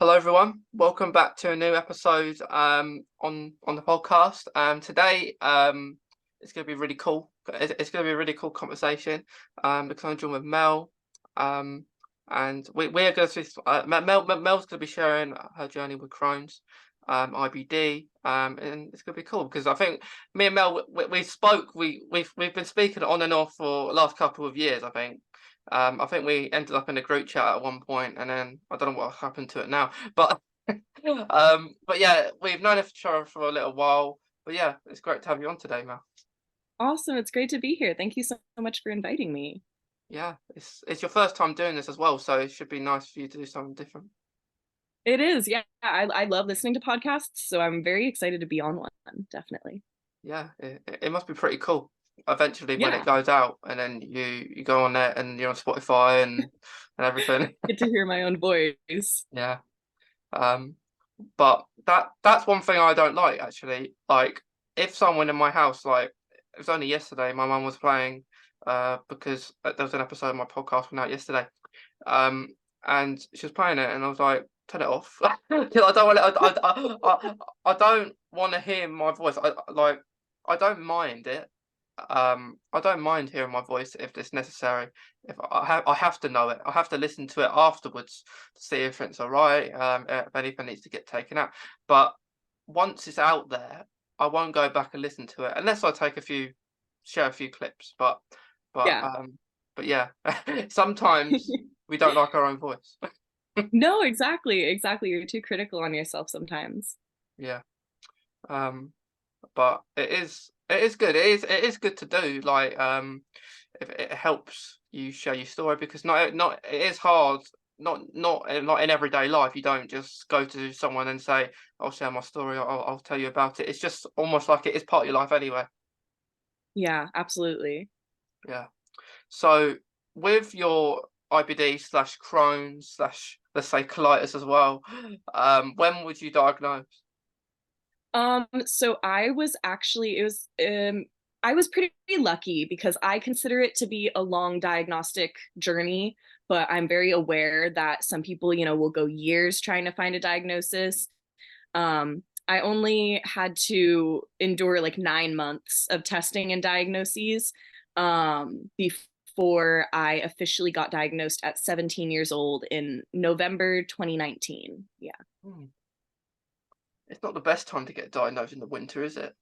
Hello everyone, welcome back to a new episode on the podcast. Today it's going to be really cool. It's going to be a really cool conversation because I'm joined with Mel, and we're going to Mel's going to be sharing her journey with Crohn's, IBD, and it's going to be cool because I think me and Mel we've been speaking on and off for the last couple of years. I think we ended up in a group chat at one point, and then I don't know what happened to it now. But but yeah, we've known each other for a little while. But yeah, it's great to have you on today, Mel. Awesome. It's great to be here. Thank you so much for inviting me. Yeah, it's your first time doing this as well, so it should be nice for you to do something different. It is. Yeah. I love listening to podcasts, so I'm very excited to be on one, definitely. Yeah, it must be pretty cool. Eventually, when it Yeah. goes out, and then you go on there and you're on Spotify and everything. Get to hear my own voice. Yeah. Um, but that's one thing I don't like actually. Like if someone in my house, like it was only yesterday, my mum was playing because there was an episode of my podcast went out yesterday. Um and she was playing it and I was like, turn it off. 'Cause I don't want it, I don't want to hear my voice. I don't mind it. I don't mind hearing my voice if it's necessary. If I have to know it. I have to listen to it afterwards to see if it's all right, if anything needs to get taken out. But once it's out there, I won't go back and listen to it unless I share a few clips. But Yeah. um, but yeah, sometimes we don't like our own voice. No, exactly. Exactly. You're too critical on yourself sometimes. Yeah. Um, but it is good. It is good to do. Like if it helps you share your story because not it is hard. Not in everyday life. You don't just go to someone and say, "I'll share my story. I'll tell you about it." It's just almost like it is part of your life anyway. Yeah, absolutely. Yeah. So with your IBD slash Crohn slash let's say colitis as well, when would you diagnose? So I was pretty lucky because I consider it to be a long diagnostic journey, but I'm very aware that some people, will go years trying to find a diagnosis. I only had to endure like 9 months of testing and diagnoses before I officially got diagnosed at 17 years old in November 2019. Yeah. Hmm. It's not the best time to get diagnosed in the winter, is it?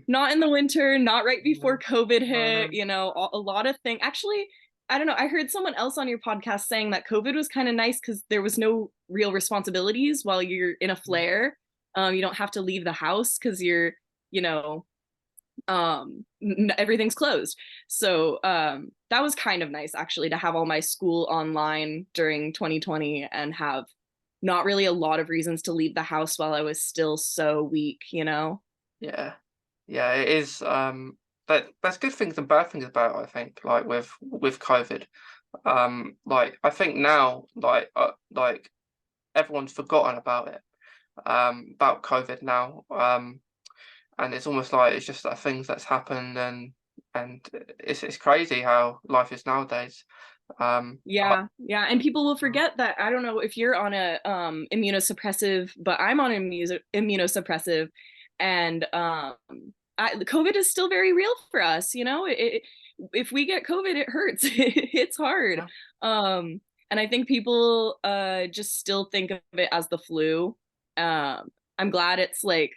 Not in the winter, not right before No, COVID no, hit, no. a lot of things. Actually, I don't know. I heard someone else on your podcast saying that COVID was kind of nice because there was no real responsibilities while you're in a Mm. flare. You don't have to leave the house because you know, everything's closed. So that was kind of nice actually to have all my school online during 2020 and have not really a lot of reasons to leave the house while I was still so weak. Yeah, yeah, it is. But there's good things and bad things about it, I think. Like with COVID, like I think now, like everyone's forgotten about it, about COVID now. And it's almost like it's just that things that's happened, and it's crazy how life is nowadays. I, Yeah, yeah, and people will forget that. I don't know if you're on a immunosuppressive, but I'm on immunosuppressive, and COVID is still very real for us. If we get COVID, it hurts. It's hard. yeah, And I think people just still think of it as the flu. I'm glad it's like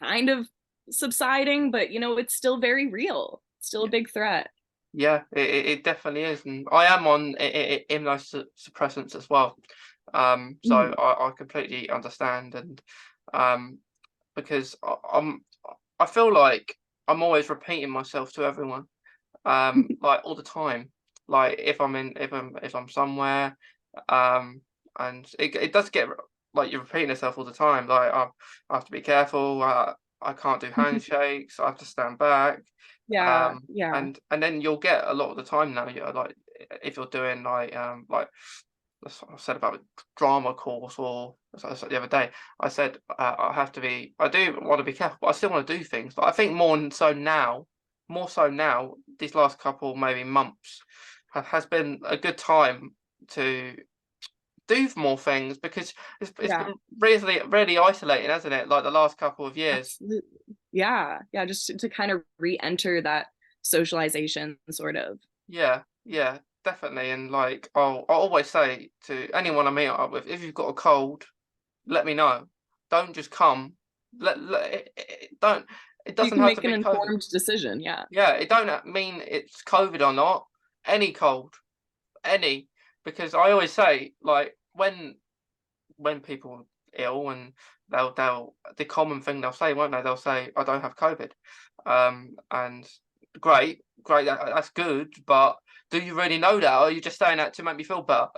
kind of subsiding, but it's still very real. It's still a yeah. big threat. Yeah, it definitely is, and I am on immunosuppressants as well. So Mhm. I completely understand, and um, because I feel like I'm always repeating myself to everyone, like all the time. Like if I'm somewhere, um, and it does get like you're repeating yourself all the time. Like I have to be careful. I can't do handshakes. I have to stand back. Yeah, yeah. And then you'll get a lot of the time now. You're like if you're doing like that's what I said about drama course or as I said the other day. I said I have to be. I do want to be careful, but I still want to do things. But I think more so now, these last couple maybe months has been a good time to do more things because it's Yeah, been really isolating, hasn't it? Like the last couple of years. absolutely. Yeah, yeah, just to kind of re-enter that socialization sort of. Yeah, yeah, definitely. And like I'll always say to anyone I meet up with, if you've got a cold, let me know. Don't just come. Don't. It You doesn't can have to make an be COVID. informed decision. Yeah. Yeah, it don't mean it's COVID or not. Any cold, any, because I always say like when people are ill and they'll the common thing they'll say, won't they? They'll say, "I don't have COVID," and great, that's good, but do you really know that, or are you just saying that to make me feel better?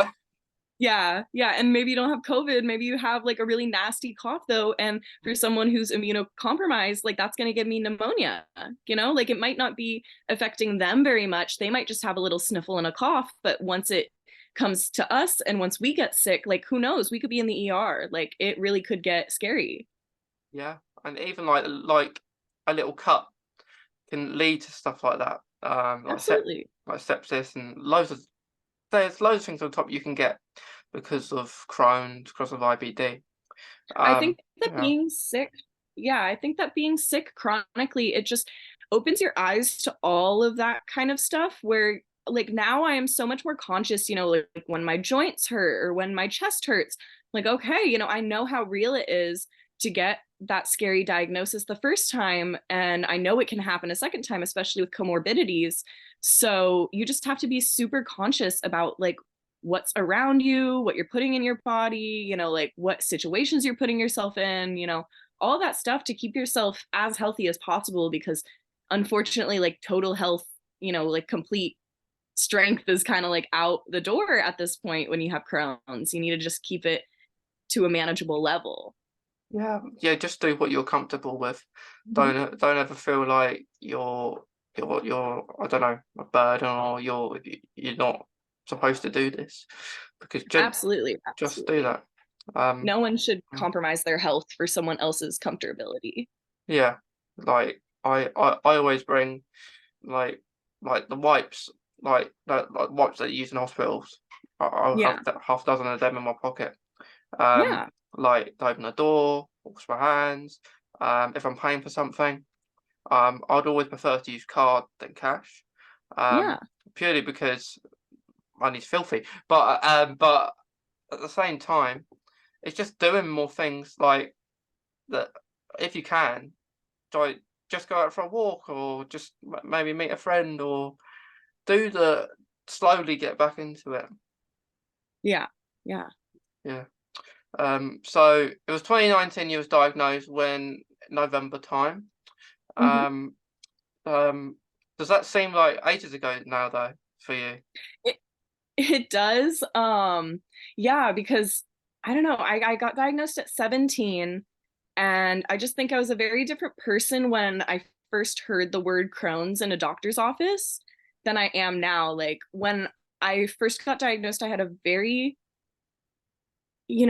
Yeah, yeah, and maybe you don't have COVID, maybe you have like a really nasty cough though, and for someone who's immunocompromised, like that's going to give me pneumonia, like it might not be affecting them very much. They might just have a little sniffle and a cough, but once it comes to us and once we get sick, like who knows, we could be in the ER. Like it really could get scary. Yeah, and even like a little cut can lead to stuff like that, Absolutely. like sepsis and there's loads of things on top you can get because of Crohn's, because of IBD. I think that Yeah, being sick, yeah, I think that being sick chronically, it just opens your eyes to all of that kind of stuff where like now I am so much more conscious, like when my joints hurt or when my chest hurts, like, okay, I know how real it is to get that scary diagnosis the first time. And I know it can happen a second time, especially with comorbidities. So you just have to be super conscious about like what's around you, what you're putting in your body, like what situations you're putting yourself in, all that stuff to keep yourself as healthy as possible because unfortunately like total health, like complete strength is kind of like out the door at this point when you have Crohn's. You need to just keep it to a manageable level. yeah. Just do what you're comfortable with. Mhm. Don't ever feel like you're I don't know, a burden, or you're not supposed to do this because Absolutely, just do absolutely. that. Um, No one should mm, compromise their health for someone else's comfortability. yeah, like I always bring like the wipes, like wipes that you use in hospitals. I'll have Yeah, that half dozen of them in my pocket. Um, yeah, like to open the door, wash my hands. If I'm paying for something, I'd always prefer to use card than cash. yeah. Purely because money's filthy. But at the same time, it's just doing more things like that. If you can, try just go out for a walk, or just maybe meet a friend, or do the slowly get back into it. Yeah, yeah. Yeah. So it was 2019 you was diagnosed, when November time. Mhm. Um, um, does that seem like ages ago now though for you? It it does. Yeah, because I don't know, I got diagnosed at 17 and I just think I was a very different person when I first heard the word Crohn's in a doctor's office than I am now. Like when I first got diagnosed, I had a very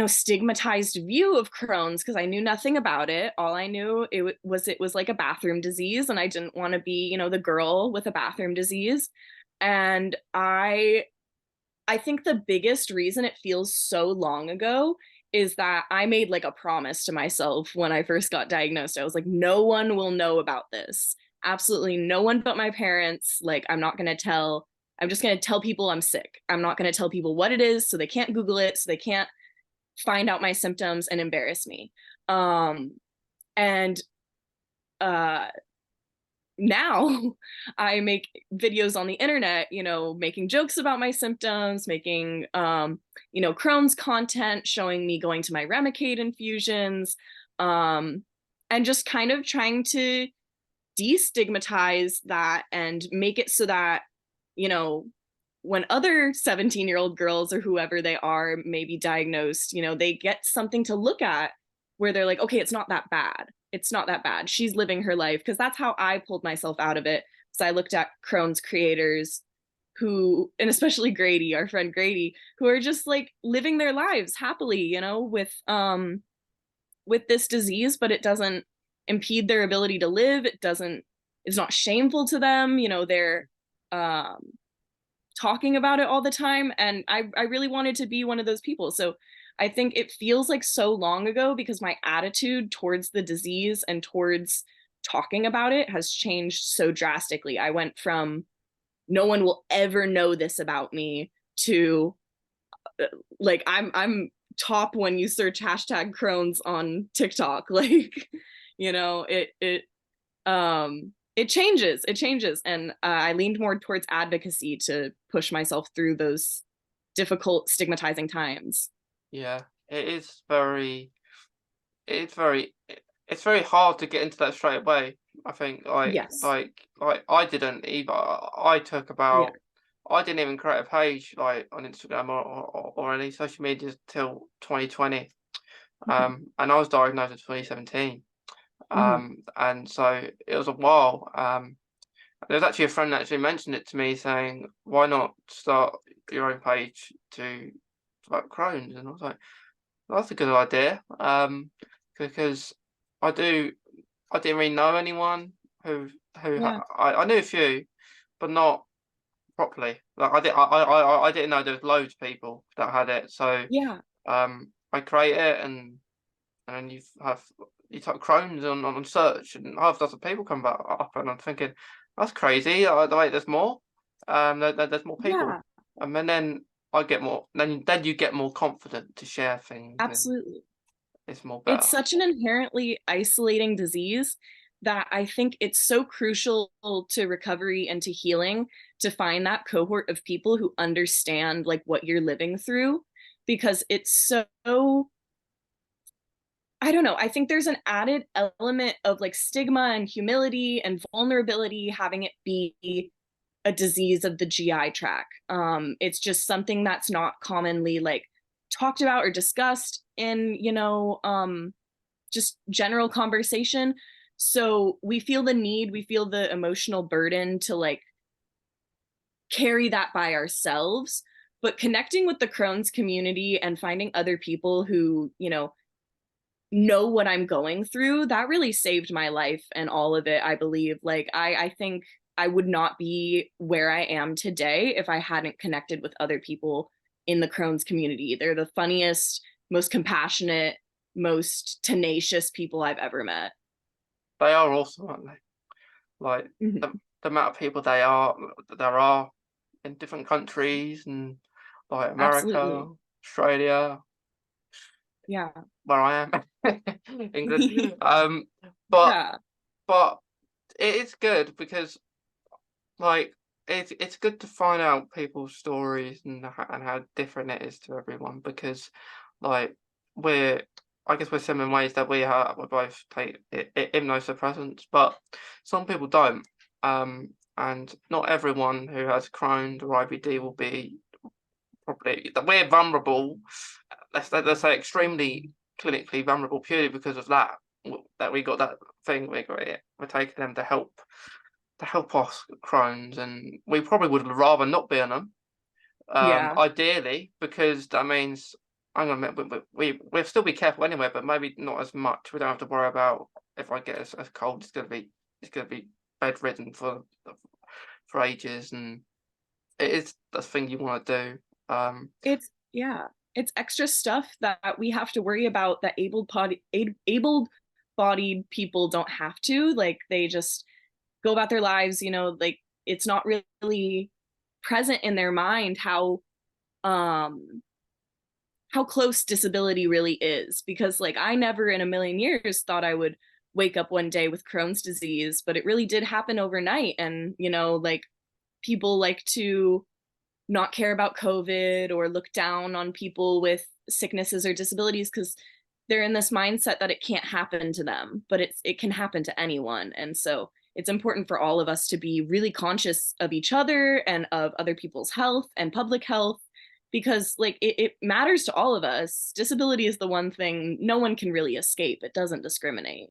stigmatized view of Crohn's because I knew nothing about it. All I knew it was like a bathroom disease, and I didn't want to be, the girl with a bathroom disease. And I think the biggest reason it feels so long ago is that I made like a promise to myself when I first got diagnosed. I was like, no one will know about this. Absolutely no one but my parents. Like, I'm just going to tell people I'm sick. I'm not going to tell people what it is so they can't Google it, so they can't find out my symptoms and embarrass me. Um, and uh, Now I make videos on the internet, making jokes about my symptoms, making, Crohn's content, showing me going to my Remicade infusions, um, and just kind of trying to destigmatize that and make it so that, you know, when other 17-year-old girls or whoever they are may be diagnosed, they get something to look at where they're like, okay, it's not that bad. It's not that bad. She's living her life. Because that's how I pulled myself out of it. So I looked at Crohn's creators who, and especially Grady, our friend Grady, who are just like living their lives happily, with this disease, but it doesn't impede their ability to live. It's not shameful to them. They're um talking about it all the time, and I really wanted to be one of those people. So I think it feels like so long ago because my attitude towards the disease and towards talking about it has changed so drastically. I went from no one will ever know this about me to like I'm top when you search hashtag Crohn's on TikTok. Like, it changes, and I leaned more towards advocacy to push myself through those difficult, stigmatizing times. Yeah, it is very, it's very, it's very hard to get into that straight away. I think Yes. like I didn't either. I took Yeah. about, I didn't even create a page like on Instagram or any social media till 2020. Mhm. And I was diagnosed in 2017. Mhm. And so it was a while. There was actually a friend that actually mentioned it to me saying, why not start your own page to about Crohn's? And I was like, that's a good idea. Because I do, I didn't really know anyone Yeah. I knew a few, but not properly. Like I didn't know there was loads of people that had it. So Yeah. I create it and then you type Crohn's on search and half a dozen people come back up and I'm thinking that's crazy. Wait, there's more. There's more people, Yeah. and then I get more. Then you get more confident to share things and Absolutely. it's more It's better. such an inherently isolating disease that I think it's so crucial to recovery and to healing to find that cohort of people who understand like what you're living through, because it's so, I don't know, I think there's an added element of like stigma and humility and vulnerability having it be a disease of the GI tract. It's just something that's not commonly like talked about or discussed in, just general conversation. So we feel the need, we feel the emotional burden to like carry that by ourselves. But connecting with the Crohn's community and finding other people who, know what I'm going through, that really saved my life and all of it, I believe. Like I think I would not be where I am today if I hadn't connected with other people in the Crohn's community. They're the funniest, most compassionate, most tenacious people I've ever met. They are awesome, aren't they? Like Mhm. the amount of people there are in different countries and like America, Absolutely. Australia, Yeah. where I am, England. But Yeah. but it is good because like it's good to find out people's stories and how different it is to everyone because like we're I guess we're similar in ways that we both take immunosuppressants, but some people don't. And not everyone who has Crohn's or IBD will be probably that we're vulnerable. Let's say extremely clinically vulnerable purely because of that. That we got that thing we got it. We're taking them to help us Crohn's, and we probably would rather not be on them, Yeah. ideally, because that means I'm gonna we'll still be careful anyway, but maybe not as much. We don't have to worry about if I get a cold, it's gonna be bedridden for ages, and it is the thing you want to do. It's yeah. It's extra stuff that we have to worry about that able bodied people don't have to. Like they just go about their lives, like it's not really present in their mind um how close disability really is, because like I never in a million years thought I would wake up one day with Crohn's disease, but it really did happen overnight. And like people like to not care about COVID or look down on people with sicknesses or disabilities because they're in this mindset that it can't happen to them, but it can happen to anyone. And so it's important for all of us to be really conscious of each other and of other people's health and public health, because like it matters to all of us. Disability is the one thing no one can really escape. It doesn't discriminate.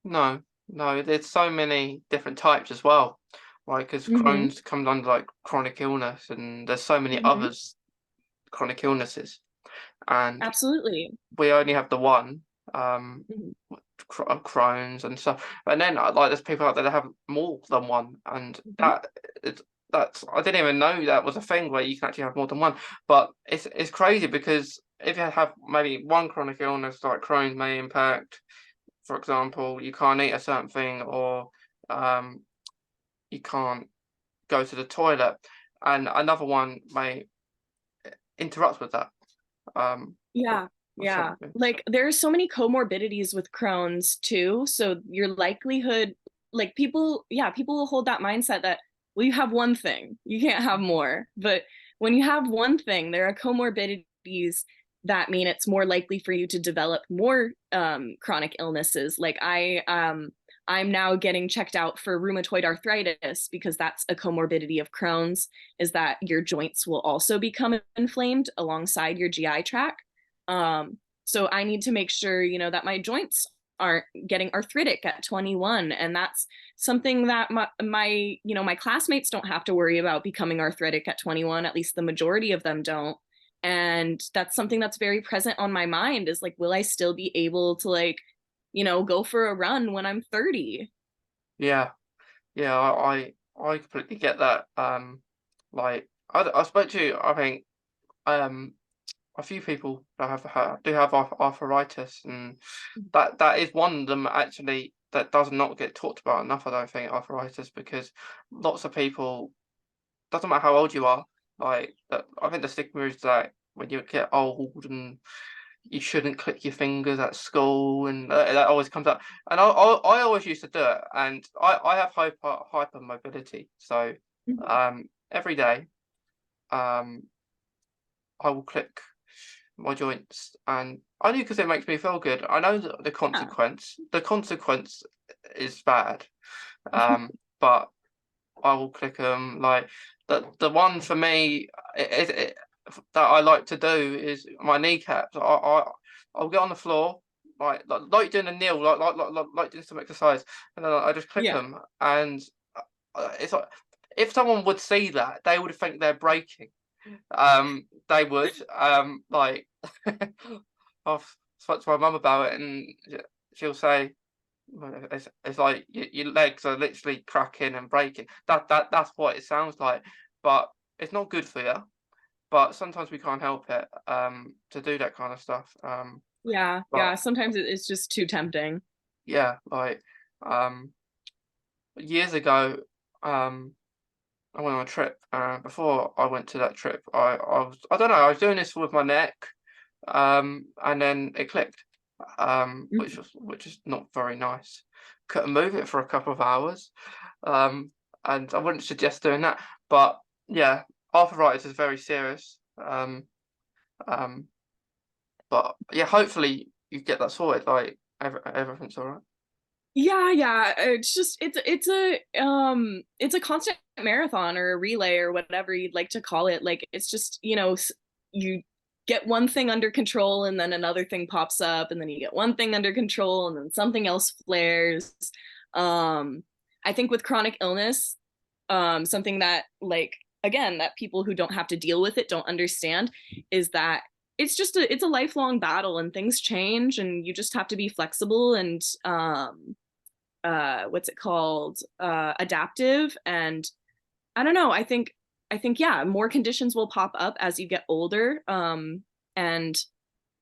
No, no, there's so many different types as well, right? Because Mm-hmm. Crohn's comes under like chronic illness, and there's so many Mm-hmm. others chronic illnesses, and Absolutely. we only have the one, um, Mm-hmm. Crohn's and stuff. And then like there's people out there that have more than one, and Mm-hmm. that it's that's I didn't even know that was a thing where you can actually have more than one. But it's crazy because if you have maybe one chronic illness like Crohn's may impact, for example, you can't eat a certain thing, or um, you can't go to the toilet, and another one may interrupt with that. With, Yeah, with yeah. something. So Like there's so many comorbidities with Crohn's too. So your likelihood, like people, yeah, people will hold that mindset that, well, you have one thing, you can't have more. But when you have one thing, there are comorbidities that mean it's more likely for you to develop more chronic illnesses. Like I'm now getting checked out for rheumatoid arthritis because that's a comorbidity of Crohn's, is that your joints will also become inflamed alongside your GI tract. So I need to make sure, that my joints aren't getting arthritic at 21. And that's something that my classmates don't have to worry about becoming arthritic at 21. At least the majority of them don't. And that's something that's very present on my mind, is like, will I still be able to like, go for a run when I'm 30? yeah, yeah, I completely get that. Like I spoke to, I think, um a few people that do have arthritis, and that is one of them actually that does not get talked about enough. I don't think arthritis, because lots of people, doesn't matter how old you are, like I think the stigma is that when you get old and you shouldn't click your fingers at school, and that always comes up. And I always used to do it, and I have hypermobility, so every day um I will click my joints, and only because it makes me feel good. I know that Yeah. the consequence is bad, but I will click them. Like the one for me that I like to do is my kneecaps. I'll get on the floor, like doing a kneel, like doing some exercise, and then I just click Yeah. them, and it's like if someone would see that, they would think they're breaking. They would. Like I've spoke to my mum about it, and she'll say, "Well, it's like your legs are literally cracking and breaking." That's what it sounds like, but it's not good for you. But sometimes we can't help it to do that kind of stuff. Yeah. But Yeah. Sometimes it's just too tempting. yeah, like um, years ago, um, I went on a trip. Before I went to that trip, I don't know, I was doing this with my neck, and then it clicked, which is not very nice. Couldn't move it for a couple of hours, um, and I wouldn't suggest doing that. But yeah, arthritis is very serious. Um, but yeah, hopefully you get that sorted. Like everything's all right. Yeah, yeah. It's a constant marathon or a relay or whatever you'd like to call it. Like it's just, you get one thing under control and then another thing pops up, and then you get one thing under control and then something else flares. Um, I think with chronic illness, something that like again that people who don't have to deal with it don't understand is that it's a lifelong battle, and things change, and you just have to be flexible and what's it called, adaptive. And I don't know, I think yeah, more conditions will pop up as you get older, and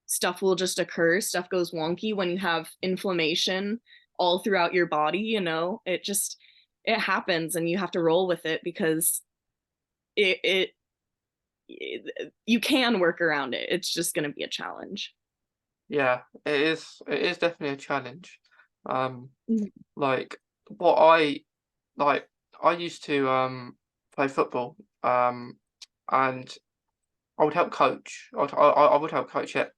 stuff will just occur, stuff goes wonky when you have inflammation all throughout your body, it happens, and you have to roll with it because it you can work around it. It's just going to be a challenge. Yeah, it is. It is definitely a challenge. Um, Mhm. like what I like, I used to play football, and I would help coach. I would help coach it,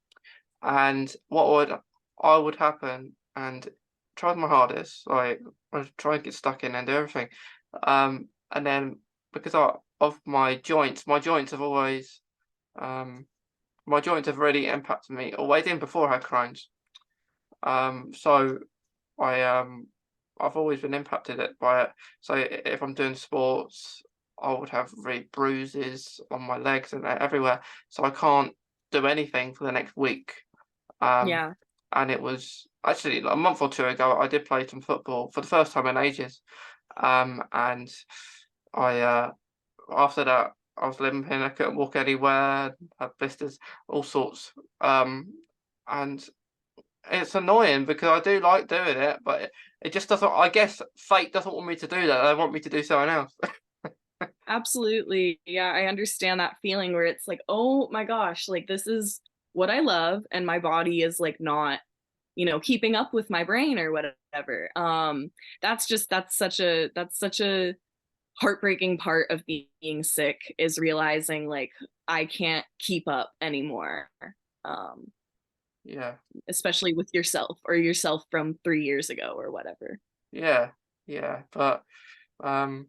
and what would happen, and tried my hardest, like I would try and get stuck in and do everything, and then because of my joints have always um my joints have really impacted me always, in before I had Crohn's. So I I've always been impacted by it. So if I'm doing sports, I would have really bruises on my legs and everywhere. So I can't do anything for the next week. Um, Yeah. and it was actually like a month or two ago, I did play some football for the first time in ages. And I after that, I was limping. I couldn't walk anywhere. Had blisters, all sorts. And it's annoying because I do like doing it, but it just doesn't. I guess fate doesn't want me to do that. They want me to do something else. Absolutely. Yeah, I understand that feeling where it's like, oh my gosh, like this is what I love, and my body is like not, keeping up with my brain or whatever. That's such a heartbreaking part of being sick, is realizing like I can't keep up anymore. Um, Yeah, Especially with yourself, or yourself from 3 years ago or whatever. yeah, yeah. But um,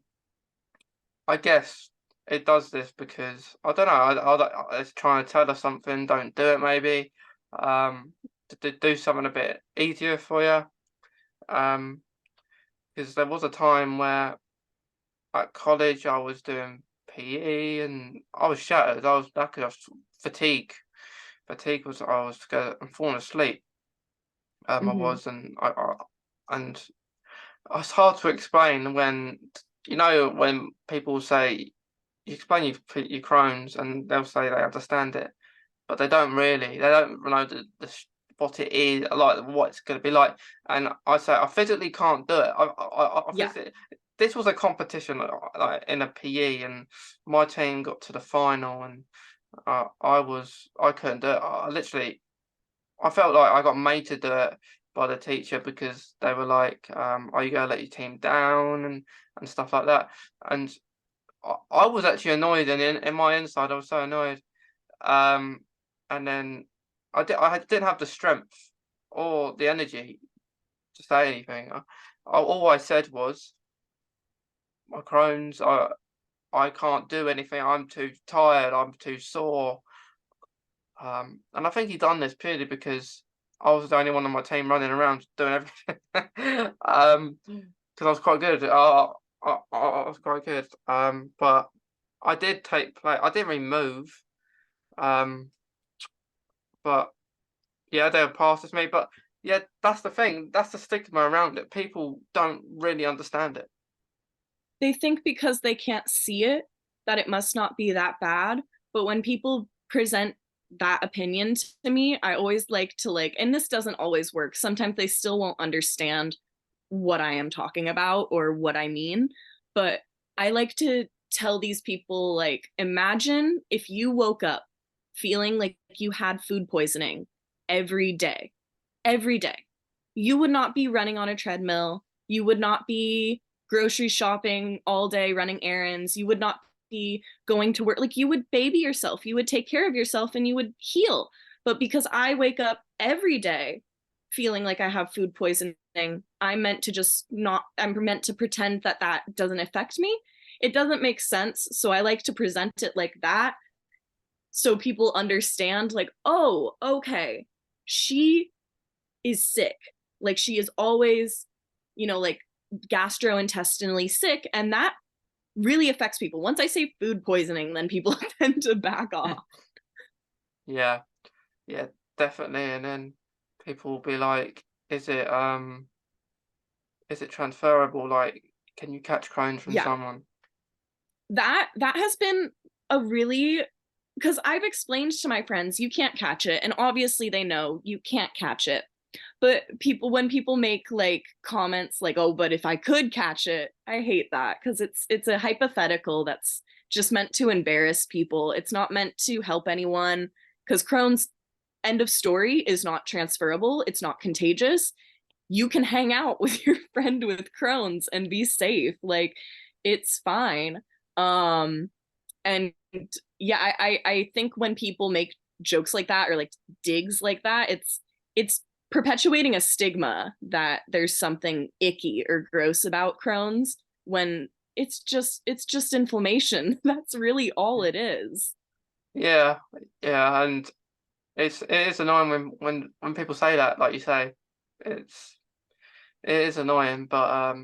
I guess it does this because I don't know. It's trying to tell us something. Don't do it. Maybe to do something a bit easier for you. Um, because there was a time where at college I was doing PE and I was shattered. I was back. I was fatigue. Fatigue was I was scared and falling asleep. I Hmm. was and it's hard to explain when when people say you explain your Crohn's and they'll say they understand it, but they don't really. They don't know what it is, like what it's going to be like. And I say I physically can't do it. I Yeah. physically. This was a competition like in a PE, and my team got to the final, and I couldn't do it. I felt like I got made to do it by the teacher because they were like, "Are you going to let your team down?" and stuff like that. And I was actually annoyed, and in my inside, I was so annoyed. Um, and then I didn't have the strength or the energy to say anything. All I said was, "My Crohn's, I can't do anything. I'm too tired. I'm too sore." And I think he done this purely because I was the only one on my team running around doing everything. Because I was quite good. I was quite good. But I did take play. I didn't really move. Um, but yeah, they were past me. But yeah, that's the thing. That's the stigma around it. People don't really understand it. They think because they can't see it that it must not be that bad. But when people present that opinion to me, I always like to like, and this doesn't always work. Sometimes they still won't understand what I am talking about or what I mean. But I like to tell these people, like, imagine if you woke up feeling like you had food poisoning every day, every day. You would not be running on a treadmill. You would not be grocery shopping all day, running errands. You would not be going to work. Like, you would baby yourself. You would take care of yourself and you would heal. But because I wake up every day feeling like I have food poisoning, I'm meant to just not, I'm meant to pretend that that doesn't affect me. It doesn't make sense. So I like to present it like that so people understand, like, oh, okay, she is sick. Like, she is always, like gastrointestinally sick. And that really affects people. Once I say food poisoning, then people tend to back off. Yeah, yeah, definitely. And then people will be like, is it transferable? Like, can you catch Crohn's from Yeah. someone? That has been a really, because I've explained to my friends you can't catch it, and obviously they know you can't catch it. But when people make like comments like, oh, but if I could catch it, I hate that, because it's a hypothetical that's just meant to embarrass people. It's not meant to help anyone, because Crohn's, end of story, is not transferable. It's not contagious. You can hang out with your friend with Crohn's and be safe. Like, it's fine. Um, and yeah, I think when people make jokes like that, or like digs like that, it's perpetuating a stigma that there's something icky or gross about Crohn's, when it's just inflammation. That's really all it is. Yeah, yeah, and it is annoying when people say that, like you say, it's it is annoying, but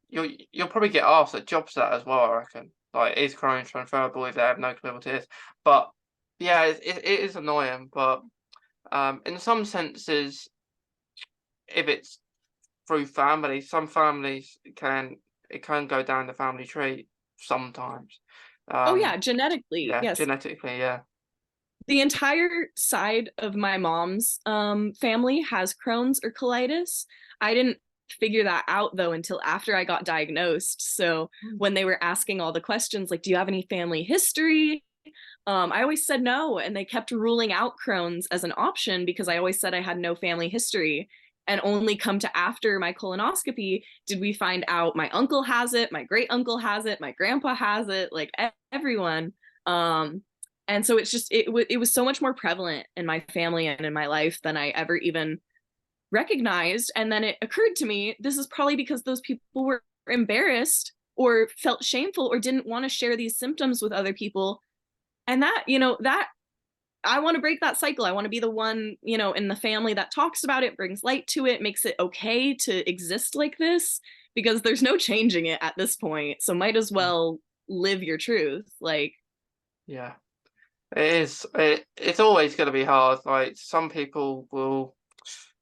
you'll probably get asked at jobs that as well, I reckon. Like, is Crohn's transferable if they have no clue what it is? But yeah, it is annoying, but in some senses, if it's through family, some families it can go down the family tree sometimes. Oh yeah, genetically, Yeah, yes. genetically, yeah. The entire side of my mom's family has Crohn's or colitis. I didn't figure that out though until after I got diagnosed. So when they were asking all the questions, like, do you have any family history? I always said no, and they kept ruling out Crohn's as an option because I always said I had no family history. And only come to after my colonoscopy did we find out my uncle has it, my great uncle has it, my grandpa has it, like everyone. Um, and so it's just it was so much more prevalent in my family and in my life than I ever even recognized. And then it occurred to me this is probably because those people were embarrassed or felt shameful or didn't want to share these symptoms with other people. And that, that I want to break that cycle. I want to be the one, in the family that talks about it, brings light to it, makes it okay to exist like this, because there's no changing it at this point. So might as Mm. well live your truth. Like, Yeah. It is. It's always going to be hard. Like some people will,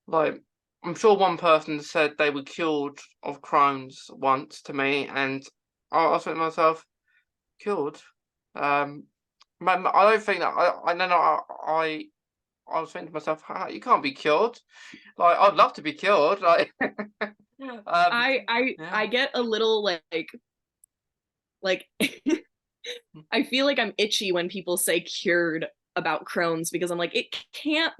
like, I'm sure one person said they were cured of Crohn's once to me, and I was thinking to myself, cured. Um, I don't think that I no no I was thinking to myself, you can't be cured. Like I'd love to be cured. Like, yeah, I get a little like I feel like I'm itchy when people say cured about Crohn's because I'm like, it can't,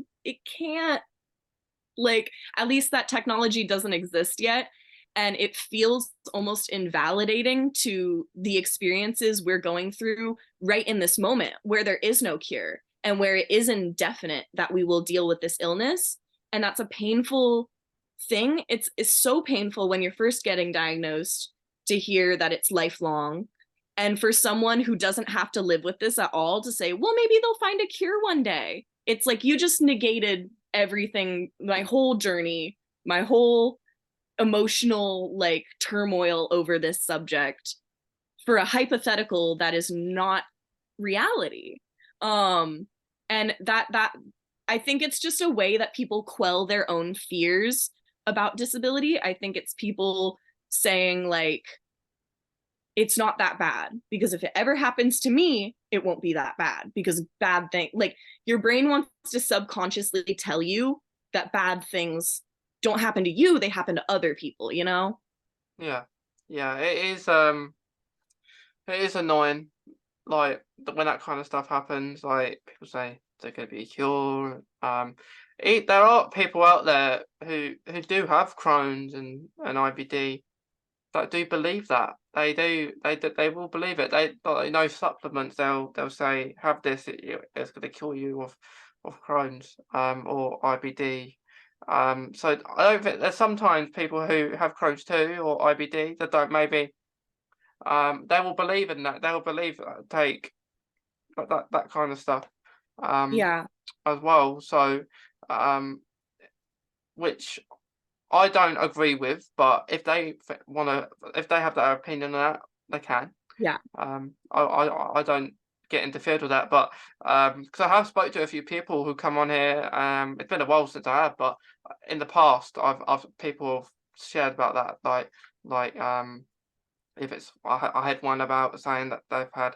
like, at least that technology doesn't exist yet. And it feels almost invalidating to the experiences we're going through right in this moment where there is no cure and where it is indefinite that we will deal with this illness. And that's a painful thing. It's so painful when you're first getting diagnosed to hear that it's lifelong. And for someone who doesn't have to live with this at all to say, well, maybe they'll find a cure one day. It's like you just negated everything, my whole journey, my whole emotional like turmoil over this subject for a hypothetical that is not reality. um and that I think it's just a way that people quell their own fears about disability. I think it's people saying like it's not that bad because if it ever happens to me it won't be that bad because bad thing, like, your brain wants to subconsciously tell you that bad things don't happen to you, they happen to other people. yeah, yeah. It is annoying. Like when that kind of stuff happens, like people say there's going to be a cure. There are people out there who do have Crohn's and IBD that do believe that. They do. They will believe it. They know supplements. They'll say have this. It's going to cure you of Crohn's or IBD. So I don't think there's sometimes people who have Crohn's too or IBD that don't maybe they will believe in that. They will believe take that kind of stuff um Yeah. as well. So um which I don't agree with, but if they want to, if they have their opinion on that, they can. Yeah. I don't get interfered with that, but because I have spoke to a few people who come on here. It's been a while since I have, but in the past, I've people have shared about that, like if it's I had one about saying that they've had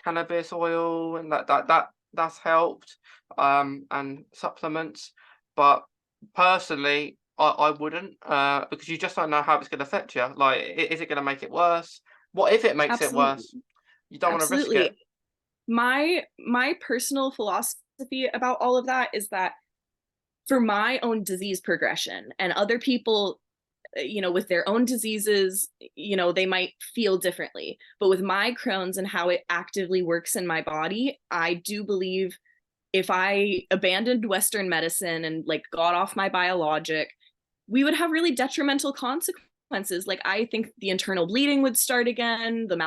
cannabis oil and that's helped and supplements, but personally I wouldn't because you just don't know how it's going to affect you. Like, is it going to make it worse? What if it makes it Absolutely. worse? You don't want to risk it. Absolutely. My personal philosophy about all of that is that for my own disease progression and other people, with their own diseases, they might feel differently. But with my Crohn's and how it actively works in my body, I do believe if I abandoned Western medicine and like got off my biologic, we would have really detrimental consequences. Like, I think the internal bleeding would start again, the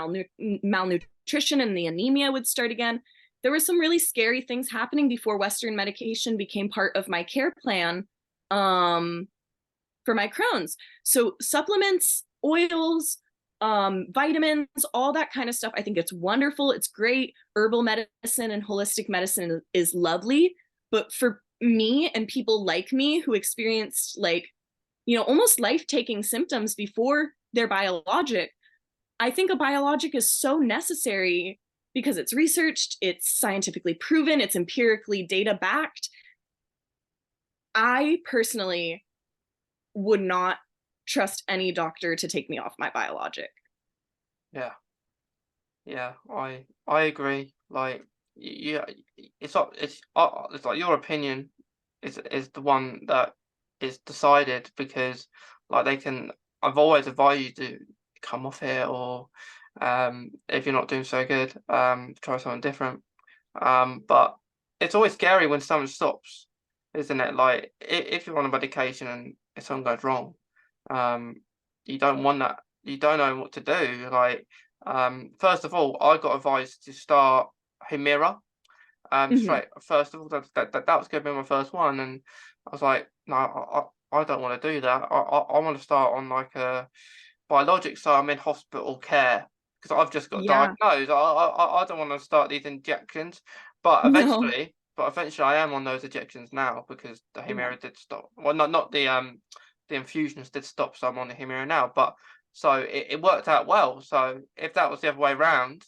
malnutrition and the anemia would start again. There were some really scary things happening before Western medication became part of my care plan. For my Crohn's. So supplements, oils, vitamins, all that kind of stuff. I think it's wonderful. It's great. Herbal medicine and holistic medicine is lovely. But for me and people like me who experienced like, almost life-taking symptoms before their biologic, I think a biologic is so necessary because it's researched, it's scientifically proven, it's empirically data backed. I personally would not trust any doctor to take me off my biologic. Yeah, yeah, I agree. Like, yeah, it's like your opinion is the one that is decided because like they can. I've always advised you to come off it, or if you're not doing so good, try something different. But it's always scary when someone stops, isn't it? Like if you're on a medication and if something goes wrong, um, you don't want that. You don't know what to do. Like, first of all, I got advised to start Humira. Mhm. Straight first of all, that was going to be my first one, and I was like, no, I don't want to do that. I want to start on like a biologic, so I'm in hospital care because I've just got Yeah. diagnosed. I don't want to start these injections, but No. eventually I am on those injections now because the Yeah. Humira did stop. Well, not the infusions did stop, so I'm on the Humira now. But so it worked out well. So if that was the other way around,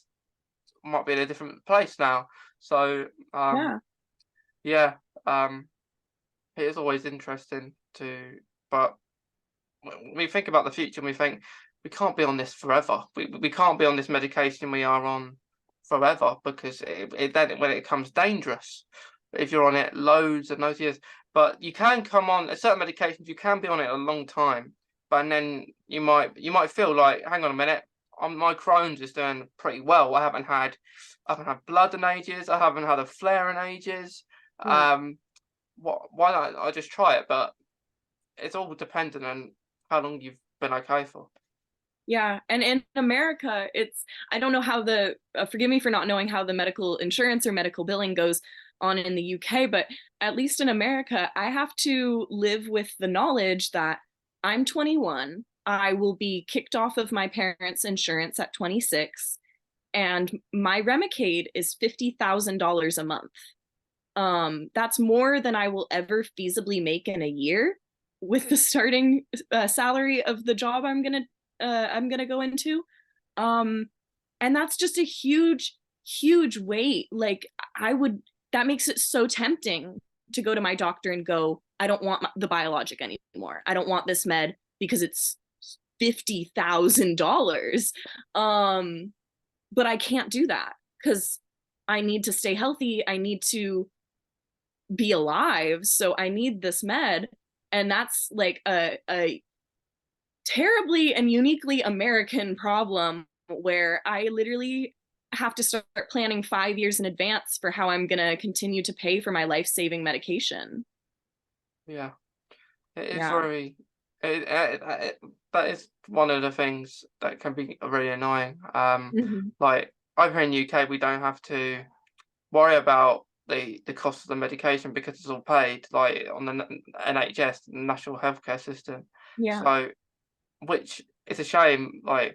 I might be in a different place now. So Yeah. yeah, um, it is always interesting to, but when we think about the future and we think we can't be on this forever. We can't be on this medication we are on forever because it then when it becomes dangerous, if you're on it loads and loads of years. But you can come on certain medications, you can be on it a long time, but then you might feel like, hang on a minute, my Crohn's is doing pretty well. I haven't had blood in ages. I haven't had a flare in ages. Yeah. Why don't I just try it? But it's all dependent on how long you've been okay for. Yeah, and in America, it's I don't know how the forgive me for not knowing how the medical insurance or medical billing goes on in the UK, but at least in America, I have to live with the knowledge that I'm 21, I will be kicked off of my parents' insurance at 26, and my Remicade is $50,000 a month. That's more than I will ever feasibly make in a year with the starting salary of the job I'm gonna go into. Um, and that's just a huge, huge weight. Like I would, that makes it so tempting to go to my doctor and go, I don't want the biologic anymore. I don't want this med because it's $50,000. But I can't do that because I need to stay healthy. I need to be alive. So I need this med. And that's like a terribly and uniquely American problem where I literally have to start planning 5 years in advance for how I'm going to continue to pay for my life saving medication. Yeah, it is Yeah. very. That is one of the things that can be really annoying. Mhm. Like over here in the UK, we don't have to worry about the cost of the medication because it's all paid, like on the NHS, the National Healthcare System. Yeah. So, which is a shame. How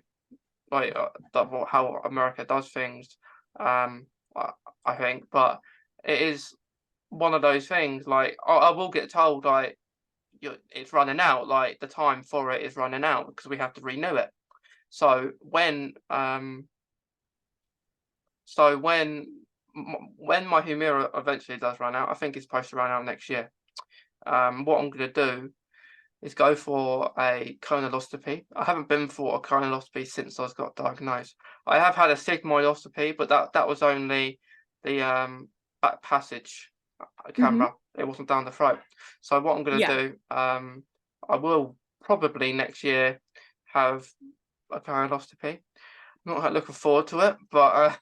America does things. Um, I, I think, but it is one of those things. Like I will get told, like it's running out. Like the time for it is running out because we have to renew it. So when my Humira eventually does run out, I think it's supposed to run out next year. What I'm going to do is go for a colonoscopy. I haven't been for a colonoscopy since I was got diagnosed. I have had a sigmoidoscopy, but that was only the back passage Hmm. camera. It wasn't down the throat. So what I'm going Yeah. to do, I will probably next year have a colonoscopy. Not looking forward to it, but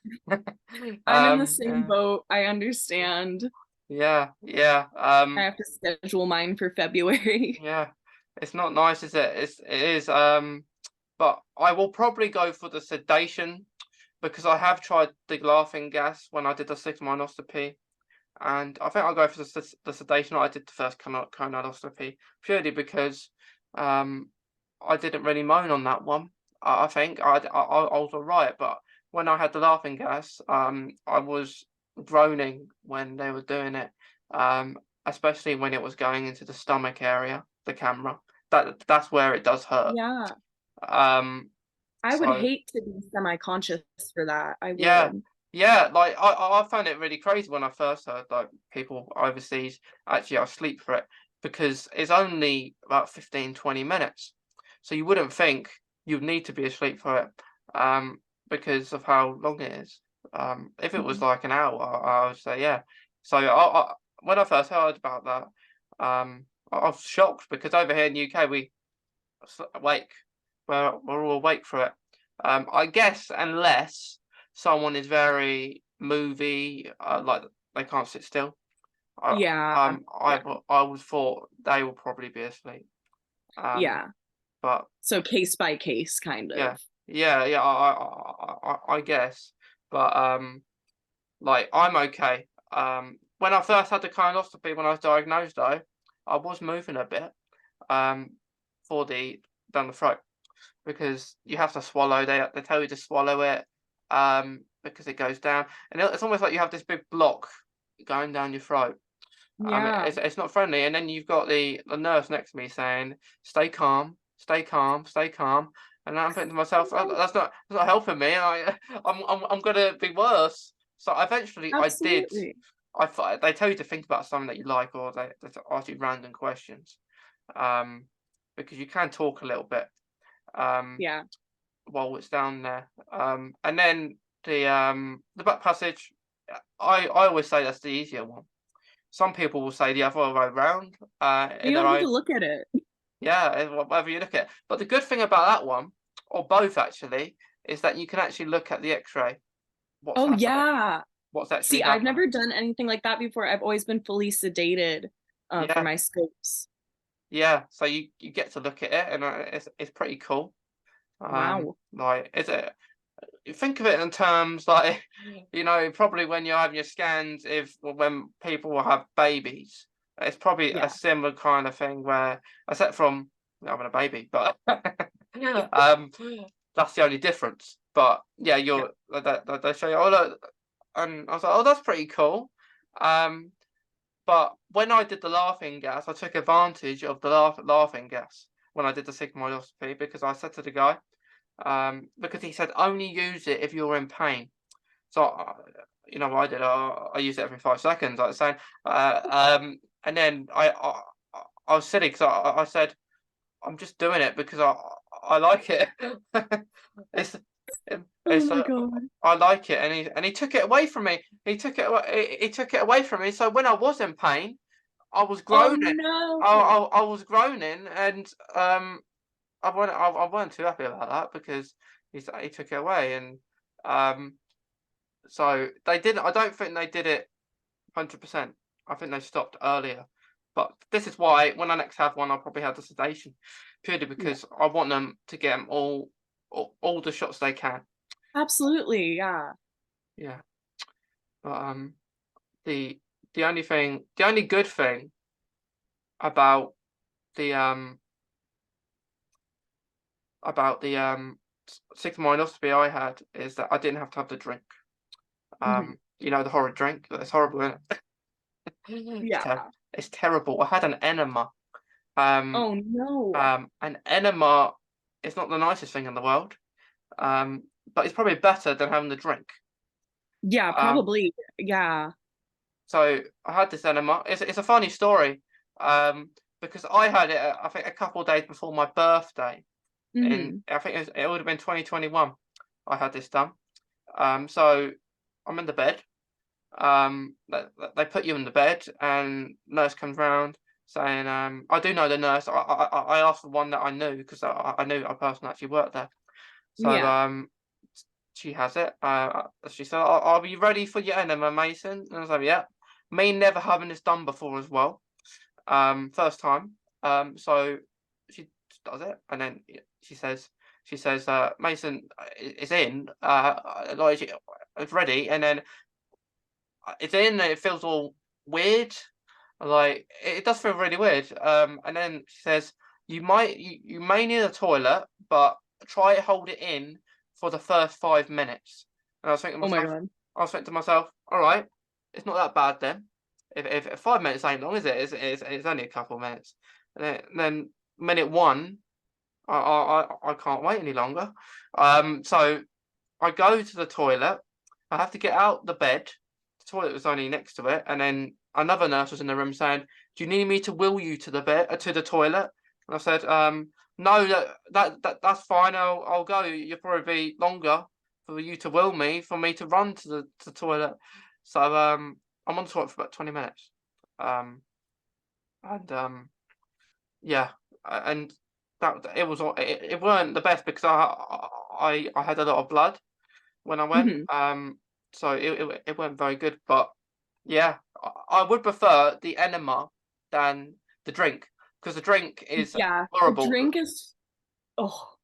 I'm in the same yeah, boat. I understand. yeah, yeah. I have to schedule mine for February. Yeah, it's not nice, is it? It is. But I will probably go for the sedation because I have tried the laughing gas when I did the sigmoidoscopy, and I think I'll go for the sedation. I did the first colonoscopy purely because um I didn't really moan on that one. I think I was alright, but when I had the laughing gas, I was groaning when they were doing it, especially when it was going into the stomach area, the camera. That's where it does hurt. Yeah. Um, I would So hate to be semi-conscious for that. I yeah, would. yeah. Like I found it really crazy when I first heard like people overseas actually are asleep for it because it's only about 15, 20 minutes. So you wouldn't think you'd need to be asleep for it, because of how long it is. If it was Mhm. like an hour, I would say yeah. So when I first heard about that, I was shocked because over here in the UK we awake. We're all awake for it. I guess unless someone is very movie, like they can't sit still. Yeah. Yeah. I would thought they will probably be asleep. Um, Yeah. but So case by case, kind yeah, of. yeah. I guess. But like I'm okay. When I first had the colonoscopy when I was diagnosed though, I was moving a bit. Um, for the down the throat. Because you have to swallow. They tell you to swallow it, because it goes down, and it's almost like you have this big block going down your throat. Yeah. It's not friendly, and then you've got the nurse next to me saying, "Stay calm, stay calm, stay calm." And I'm thinking to myself, "Oh, that's not helping me. I'm gonna be worse." So eventually, I did. Absolutely. They tell you to think about something that you like, or they ask you random questions, um, because you can talk a little bit. Um, Yeah. while it's down there. And then the back passage, I always say that's the easier one. Some people will say the other way around, in You their don't have to own, look at it. yeah, whatever you look at. But the good thing about that one, or both actually, is that you can actually look at the X-ray. What's Oh, happening? yeah. What's actually See, I've happening? never done anything like that before. I've always been fully sedated for Yeah, my scopes. yeah. So you get to look at it, and it's pretty cool. Wow. Like, is it? You think of it in terms like, probably when you're having your scans, if when people will have babies, it's probably a Yeah. similar kind of thing where, except from having a baby, but Yeah. um, that's the only difference. But yeah, Yeah. they show you, oh look, and I was like, oh, that's pretty cool. Um, but when I did the laughing gas, I took advantage of the laughing gas when I did the sigmoidoscopy because I said to the guy, because he said only use it if you're in pain. So what I did, I used it every 5 seconds, like saying, and then I was silly because I said I'm just doing it because I like it. it's Oh it's my God. I like it, and he took it away from me. He took it away from me. So when I was in pain, I was Oh groaning. no. I was groaning, and I weren't too happy about that because he took it away, and um, so they didn't. I don't think they did it 100%. I think they stopped earlier. But this is why when I next have one, I'll probably have the sedation, purely Yeah. because I want them to get them all the shots they can. Absolutely. Yeah. Yeah. But the the only good thing about the sigmoidoscopy I had is that I didn't have to have the drink. Mhm. The horrid drink. It's horrible, isn't it? Yeah. It's terrible. I had an enema. Oh no. An enema is not the nicest thing in the world. Um, but it's probably better than having the drink. Yeah, Um, probably. Yeah. so I had this enema. It's a funny story. Because I had it, I think, a couple of days before my birthday. Hmm. I think it would have been 2021. I had this done. So I'm in the bed. They put you in the bed, and nurse comes round saying, I do know the nurse. I asked the one that I knew because I knew a person that actually worked there. So Yeah. she has it. She said, "Are you ready for your enema, Mason?" And I was like, "Yeah." Me never having this done before as well. First time. So she does it, and then she says, Mason is in. Like it's ready, and then it's in. And it feels all weird. Like it does feel really weird. And then she says, you may need a toilet, but try to hold it in for the first 5 minutes." And Oh my God. I was thinking to myself, all right, it's not that bad then. If 5 minutes ain't long, is it? It's only a couple of minutes. And then minute one, I can't wait any longer. So I go to the toilet. I have to get out the bed. The toilet was only next to it, and then another nurse was in the room saying, "Do you need me to wheel you to the bed to the toilet?" And I said, "No, that's fine. I'll go. You'll probably be longer for you to wheel me, for me to run to the toilet." So I'm on the toilet for about 20 minutes. Um, and yeah, and it weren't the best because I had a lot of blood when I went. Mhm. So it weren't very good. But yeah, I would prefer the enema than the drink because the drink is Yeah, the horrible. drink is, oh,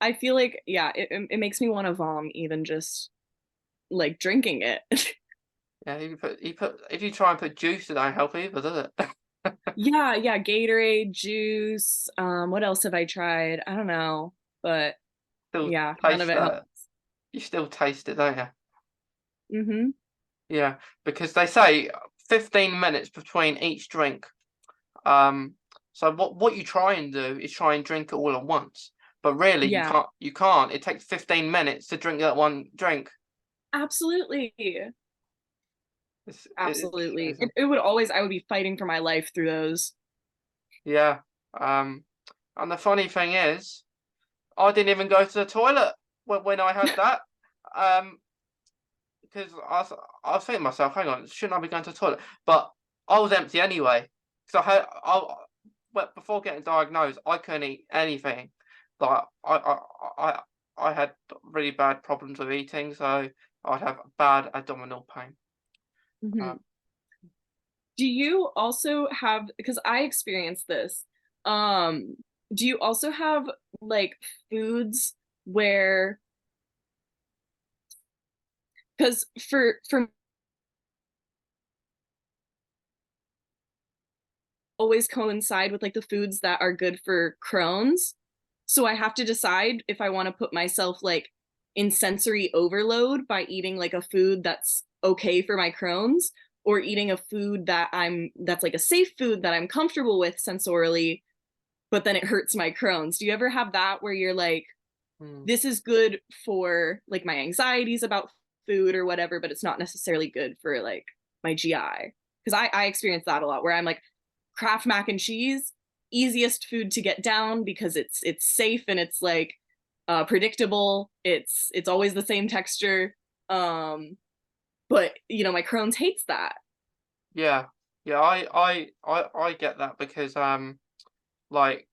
I feel like, yeah, it makes me want to vom even just like drinking it. Yeah, if you try and put juice, it don't help either, does it? Yeah, yeah, Gatorade, juice. What else have I tried? I don't know, but Still yeah, none of taste it helps. that. You still taste it, don't you? Hmm. Yeah, because they say 15 minutes between each drink. Um, so what you try and do is try and drink it all at once. But really you Yeah, can't you can't. It takes 15 minutes to drink that one drink. absolutely. It's Absolutely. crazy. It would always, I would be fighting for my life through those. Yeah. Um, and the funny thing is, I didn't even go to the toilet when I had that. Um, because I was thinking to myself, hang on, shouldn't I be going to the toilet? But I was empty anyway. So but before getting diagnosed, I couldn't eat anything. Like I I had really bad problems with eating, so I'd have bad abdominal pain. Hmm. Um, Do you also have, because I experienced this, um, do you also have like foods because for always coincide with like the foods that are good for Crohn's. So I have to decide if I want to put myself like in sensory overload by eating like a food that's okay for my Crohn's, or eating a food that's like a safe food that I'm comfortable with sensorily, but then it hurts my Crohn's. Do you ever have that where you're like, hmm, this is good for like my anxieties about food or whatever, but it's not necessarily good for like my GI? Because I experience that a lot where I'm like, Kraft mac and cheese, easiest food to get down because it's safe and it's like predictable. It's always the same texture. But you know, my Crohn's hates that. yeah, yeah, I get that because like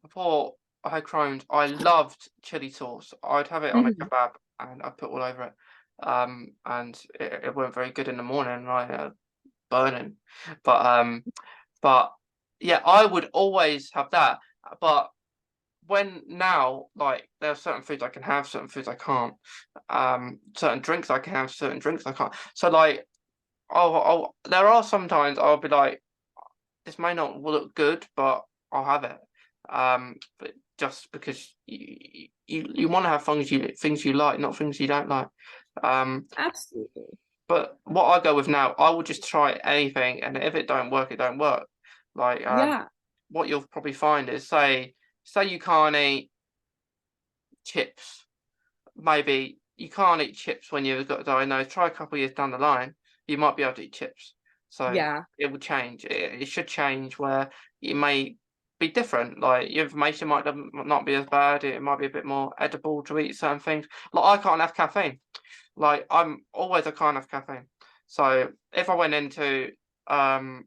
before I had Crohn's, I loved chili sauce. I'd have it on a Mhm. kebab and I'd put all over it. And it weren't very good in the morning, right? Burning. But but yeah, I would always have that. But when now, like there are certain foods I can have, certain foods I can't. Certain drinks I can have, certain drinks I can't. So like, there are sometimes I'll be like, this may not look good, but I'll have it. But just because you want to have things you like, not things you don't like. Um, Absolutely. but what I go with now, I will just try anything, and if it don't work, it don't work. Like Yeah. what you'll probably find is say you can't eat chips. Maybe you can't eat chips when you've got diagnosed. Try a couple of years down the line, you might be able to eat chips. So Yeah. it will change. It should change where it may be different. Like your information not be as bad. It might be a bit more edible to eat certain things. Like I can't have caffeine. Like I'm always I can't have caffeine. So if I went into um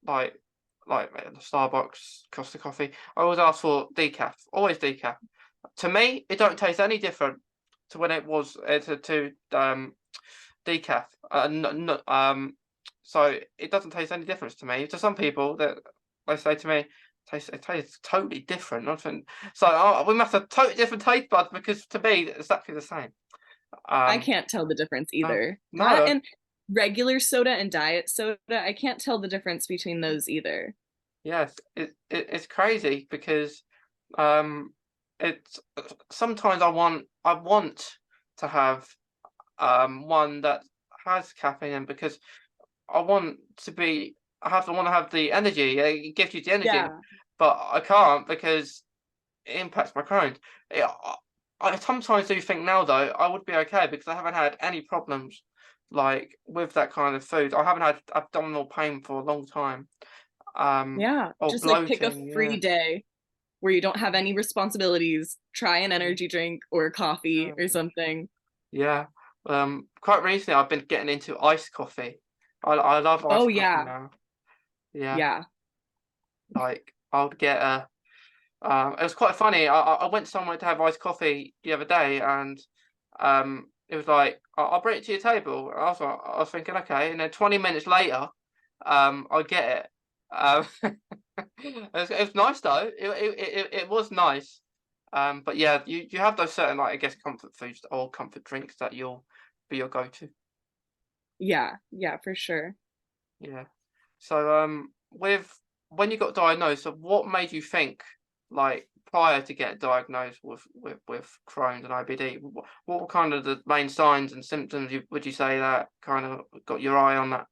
like the Starbucks Costa coffee, I always ask for decaf. Always decaf. To me, it don't taste any different to when it was decaf. So it doesn't taste any difference to me. To some people, that they say to me, it tastes totally different. Nothing. So we must have totally different taste buds because to me, it's exactly the same. I Um, can't tell the difference no, either. That no, and regular soda and diet soda, I can't tell the difference between those either. yes, it's crazy because um, it's sometimes I want to have one that has caffeine in because I want to be I want to have the energy. It gives you the energy, Yeah. but I can't because it impacts my Crohn's. I sometimes do think now though I would be okay because I haven't had any problems like with that kind of food. I haven't had abdominal pain for a long time. Yeah, Or just like pick a bloating. free Yeah. day where you don't have any responsibilities, try an energy drink or coffee or something. Yeah. Quite recently I've been getting into iced coffee. I love Oh iced coffee yeah, now. Yeah. yeah. Like I would get a it was quite funny. I went somewhere to have iced coffee the other day, and it was like, I'll bring it to your table." I was thinking, okay, and then 20 minutes later, I get it. It was nice though. It was nice. But yeah, you have those certain, like, I guess, comfort foods or comfort drinks that you'll be your go-to. Yeah, yeah, for sure. Yeah. So, with when you got diagnosed, so what made you think, like, prior to getting diagnosed with Crohn's and IBD, what were kind of the main signs and symptoms would you say that kind of got your eye on that?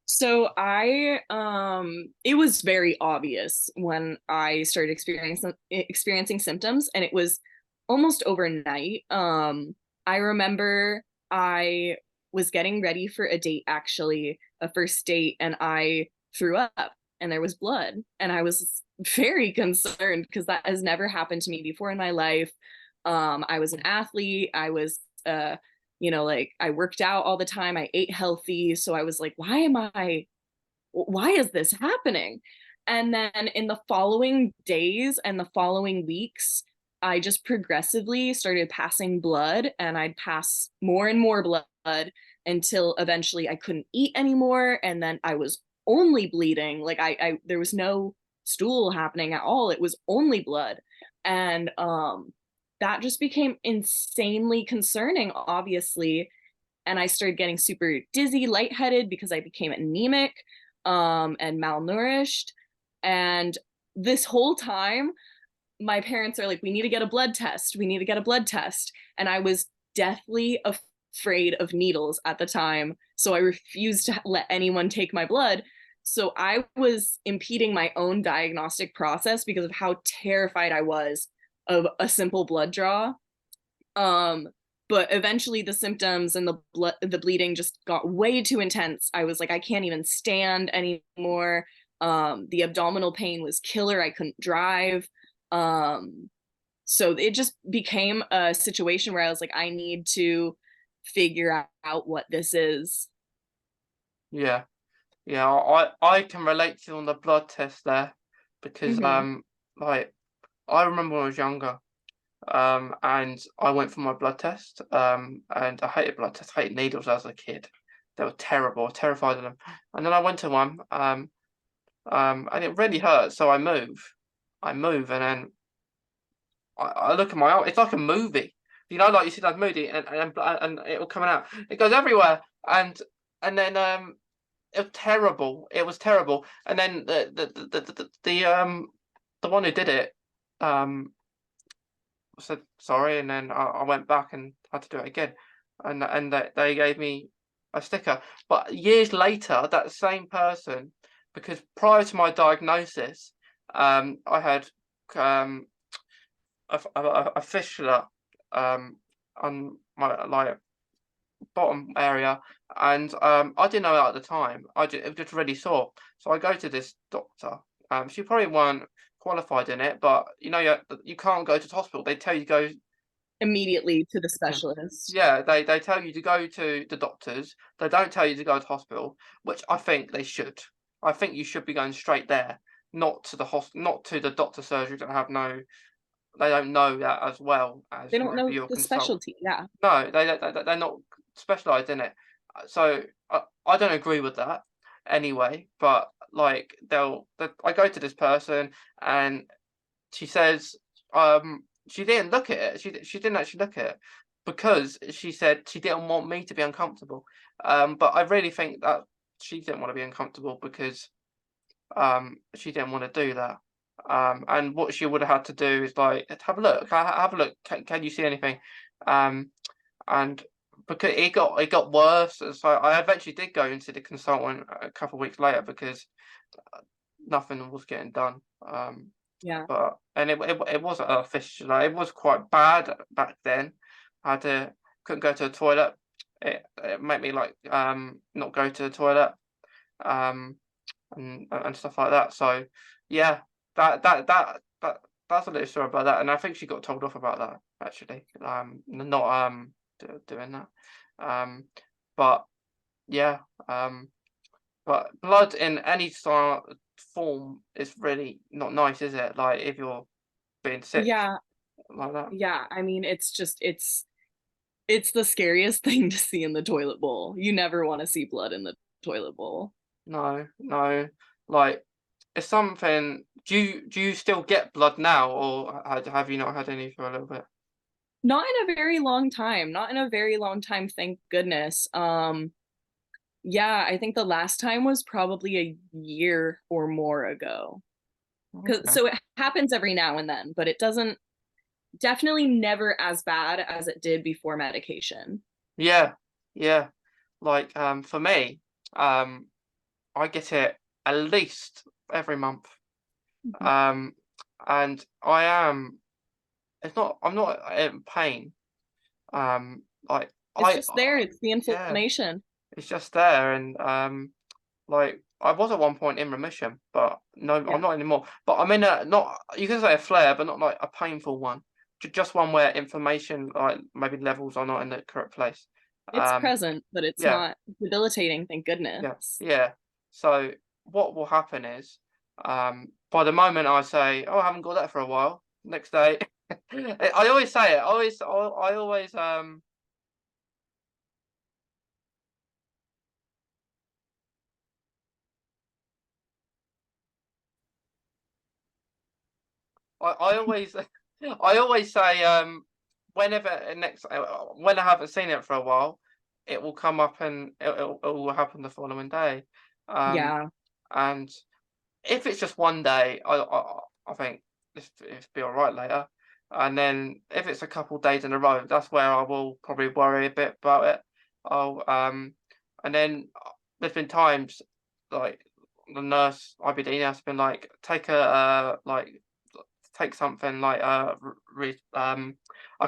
So I it was very obvious when I started experiencing symptoms, and it was almost overnight. I remember I was getting ready for a date, actually, a first date, and I threw up and there was blood, and I was very concerned because that has never happened to me before in my life. I was an athlete. I was like, I worked out all the time, I ate healthy, so I was like, why is this happening? And then in the following days and the following weeks, I just progressively started passing blood, and I'd pass more and more blood until eventually I couldn't eat anymore, and then I was only bleeding. Like, I there was no stool happening at all, it was only blood. And that just became insanely concerning, obviously. And I started getting super dizzy, lightheaded, because I became anemic and malnourished. And this whole time, my parents are like, we need to get a blood test. We need to get a blood test. And I was deathly afraid of needles at the time. So I refused to let anyone take my blood. So I was impeding my own diagnostic process because of how terrified I was of a simple blood draw. Um, but eventually the symptoms and the bleeding just got way too intense. I was like, I can't even stand anymore. The abdominal pain was killer. I couldn't drive. Um, so it just became a situation where I was like, I need to figure out what this is. Yeah, yeah, I can relate to you on the blood test there because Mm-hmm. like I remember when I was younger. And I went for my blood test. And I hated blood tests, hated needles as a kid. They were terrible. I was terrified of them. And then I went to one, and it really hurt. So I move, and then I look at my arm. It's like a movie, like you see that movie, and it will coming out. It goes everywhere, and then it was terrible. It was terrible. And then the one who did it, um said sorry, and then I went back and had to do it again, and they gave me a sticker. But years later, that same person, because prior to my diagnosis, I had um, a fistula on my like bottom area, and I didn't know that at the time. It was just really sore, so I go to this doctor. She probably weren't qualified in it, but you can't go to the hospital. They tell you to go. Immediately to the Yeah. specialist. Yeah, they tell you to go to the doctors. They don't tell you to go to hospital, which I think they should. I think you should be going straight there, not to the doctor surgery that have no. They don't know that as well as They don't whoever know your the consultant. specialty. Yeah. No, they're not specialised in it. So I don't agree with that anyway. But like I go to this person, and she says, she didn't look at it. She didn't actually look at it because she said she didn't want me to be uncomfortable. But I really think that she didn't want to be uncomfortable because she didn't want to do that. And what she would have had to do is like have a look, have a look. Can you see anything? Um, and because it got worse, and so I eventually did go into the consultant a couple of weeks later because nothing was getting done. Yeah. but it wasn't a fistula. It was quite bad back then. I had to couldn't go to the toilet. It made me like not go to the toilet um and stuff like that. So yeah, that that's a little story about that. And I think she got told off about that actually. Not doing that. Um, but yeah, but blood in any style form is really not nice, is it? Like if you're being sick Yeah. like that. Yeah. I mean, it's just it's the scariest thing to see in the toilet bowl. You never want to see blood in the toilet bowl. No, no. Like it's something. Do you still get blood now, or have you not had any for a little bit? Not in a very long time. Not in a very long time, thank goodness. Yeah, I think the last time was probably a year or more ago. Cause Okay. so it happens every now and then, but it doesn't definitely never as bad as it did before medication. Yeah, yeah. Like for me, um, I get it at least every month. Mhm. Um, and I am. It's not. I'm not in pain. Like It's just there, it's the yeah, inflammation. it's just there, and like I was at one point in remission, but no, I'm Yeah. not anymore. But I'm in a not. You can say a flare, but not like a painful one. Just one where inflammation, like maybe levels are not in the correct place. It's Um, present, but it's yeah, not debilitating, thank yeah, goodness. yeah. So what will happen is, by the moment I say, "Oh, I haven't got that for a while," next day, I always say it. I always I always I always say, whenever next when I haven't seen it for a while, it will come up and it will happen the following day. Um, Yeah. and if it's just one day, I think it's be all right later. And then if it's a couple days in a row, that's where I will probably worry a bit about it. I'll and then there's been times like the nurse, IBD nurse, been like, take a like take something like I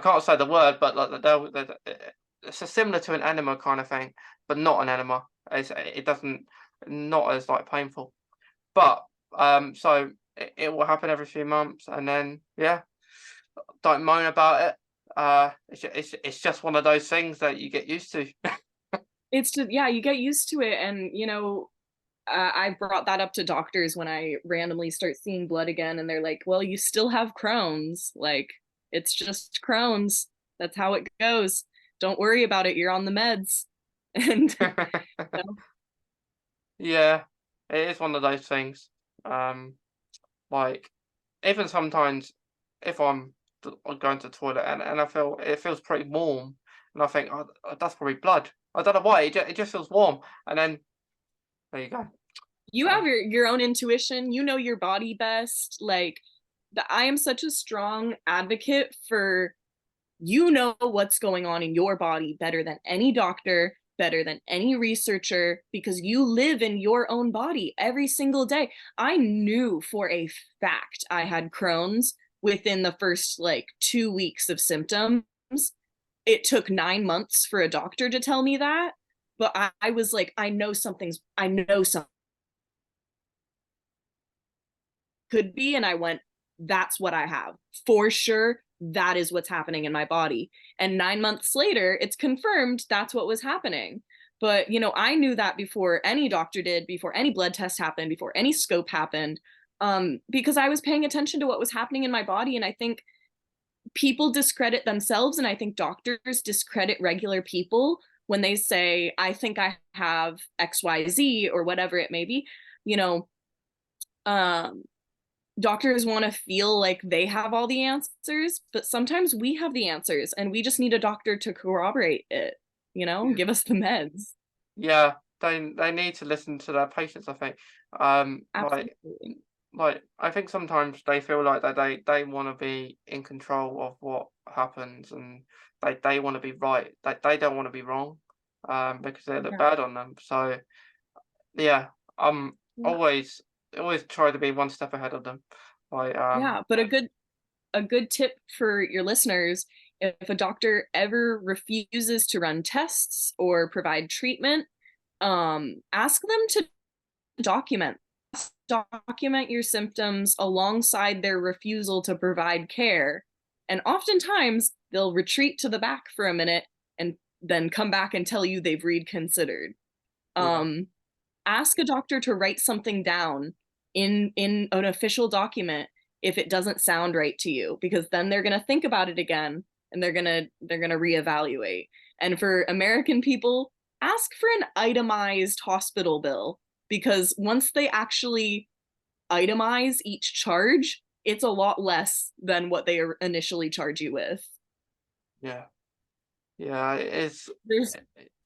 can't say the word, but like it's a similar to an enema kind of thing, but not an enema. It doesn't not as like painful. But so it will happen every few months, and then yeah, don't moan about it. It's just one of those things that you get used to. It's just, yeah, you get used to it. And, I brought that up to doctors when I randomly start seeing blood again, and they're like, well, you still have Crohn's. Like, it's just Crohn's. That's how it goes. Don't worry about it. You're on the meds. And, you know, Yeah, it is one of those things. Um, like even sometimes if I'm going to the toilet and I feel it feels pretty warm, and I think, oh, that's probably blood. I don't know why it just feels warm, and then there you go. you So have your own intuition. You know your body best. Like, I am such a strong advocate for you know what's going on in your body better than any doctor, better than any researcher, because you live in your own body every single day. I knew for a fact I had Crohn's within the first like 2 weeks of symptoms. It took 9 months for a doctor to tell me that. But I was like, I know something could be. And I went, that's what I have for sure. That is what's happening in my body. And 9 months later, it's confirmed that's what was happening. But, I knew that before any doctor did, before any blood test happened, before any scope happened, because I was paying attention to what was happening in my body. And I think people discredit themselves. And I think doctors discredit regular people when they say, I think I have XYZ or whatever it may be. You know, um, doctors want to feel like they have all the answers, but sometimes we have the answers and we just need a doctor to corroborate it, yeah, give us the meds. yeah, they need to listen to their patients. I think, um, like Absolutely. like I think sometimes they feel like that they want to be in control of what happens, and they want to be right. They don't want to be wrong, because they look Yeah. bad on them. So yeah, Yeah. always always try to be one step ahead of them. Like, Yeah, but a good tip for your listeners, if a doctor ever refuses to run tests or provide treatment, ask them to document document your symptoms alongside their refusal to provide care. And oftentimes they'll retreat to the back for a minute and then come back and tell you they've reconsidered. yeah, Um, Ask a doctor to write something down in an official document if it doesn't sound right to you, because then they're going to think about it again and they're going to reevaluate. And for American people, ask for an itemized hospital bill, because once they actually itemize each charge, it's a lot less than what they initially charge you with. yeah, yeah. There's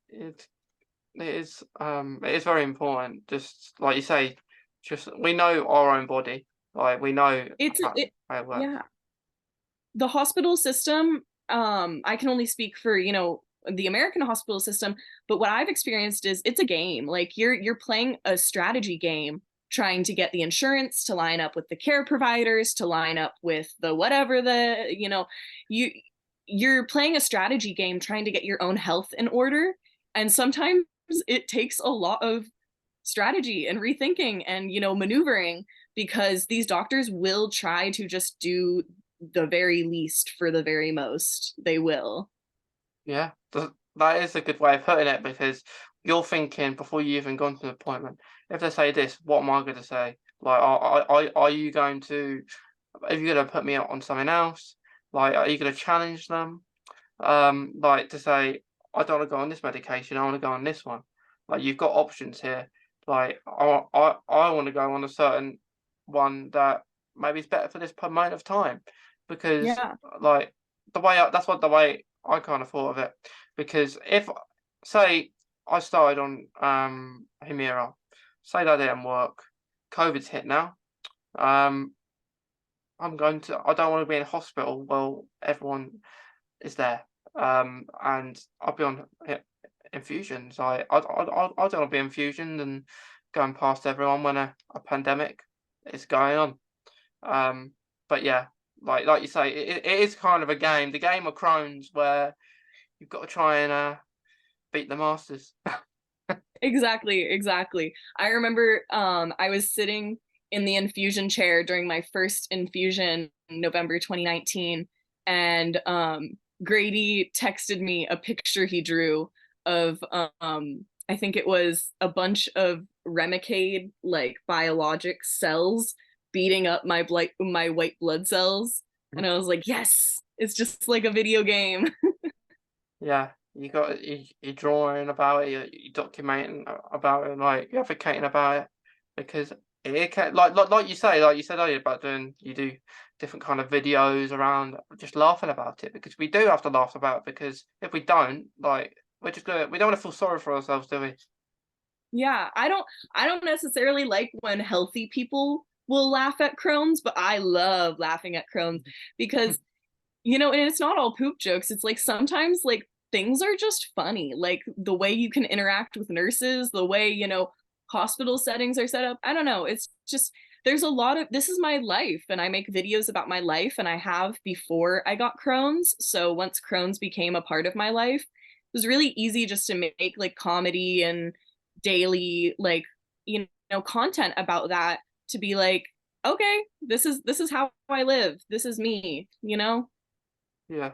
It, it is very important. Just like you say, just we know our own body, like we know it's it how it works. Yeah, the hospital system, I can only speak for, the American hospital system, but what I've experienced is it's a game. Like you're playing a strategy game, trying to get the insurance to line up with the care providers, to line up with the whatever you you're playing a strategy game trying to get your own health in order. And sometimes it takes a lot of strategy and rethinking and maneuvering, because these doctors will try to just do the very least for the very most. They will. Yeah, that is a good way of putting it because you're thinking before you even gone to the appointment. If they say this, what am I going to say? Like, are you going to? Are you going to put me on something else? Like, are you going to challenge them? Like to say, I don't want to go on this medication. I want to go on this one. Like, you've got options here. Like, I want to go on a certain one that maybe is better for this per moment of time because, Yeah. like, that's what the way I kind of thought of it. Because if, say, I started on Humira, say that didn't work, COVID's hit now. Um, I don't want to be in hospital. Well, everyone is there. And I'll be on infusions. I don't want to be infusioned and going past everyone when a pandemic is going on. Um, but yeah, like you say, it is kind of a game, the game of Crohn's, where you've got to try and beat the masters. Exactly. I remember I was sitting in the infusion chair during my first infusion in November 2019, and Grady texted me a picture he drew of I think it was a bunch of Remicade like biologic cells beating up my white blood cells, and I was like, yes, it's just like a video game. Yeah, you're drawing about it, you're documenting about it, like you're advocating about it because it can like you said earlier about doing you do different kind of videos around just laughing about it because we do have to laugh about it because if we don't, like we don't want to feel sorry for ourselves, do we? Yeah, I don't necessarily like when healthy people will laugh at Crohn's, but I love laughing at Crohn's because and it's not all poop jokes. It's like sometimes like things are just funny. Like the way you can interact with nurses, the way, hospital settings are set up. I don't know. It's just there's a lot of this is my life and I make videos about my life and I have before I got Crohn's. So once Crohn's became a part of my life, it was really easy just to make like comedy and daily like content about that, to be like, okay, this is how I live. This is me. Yeah,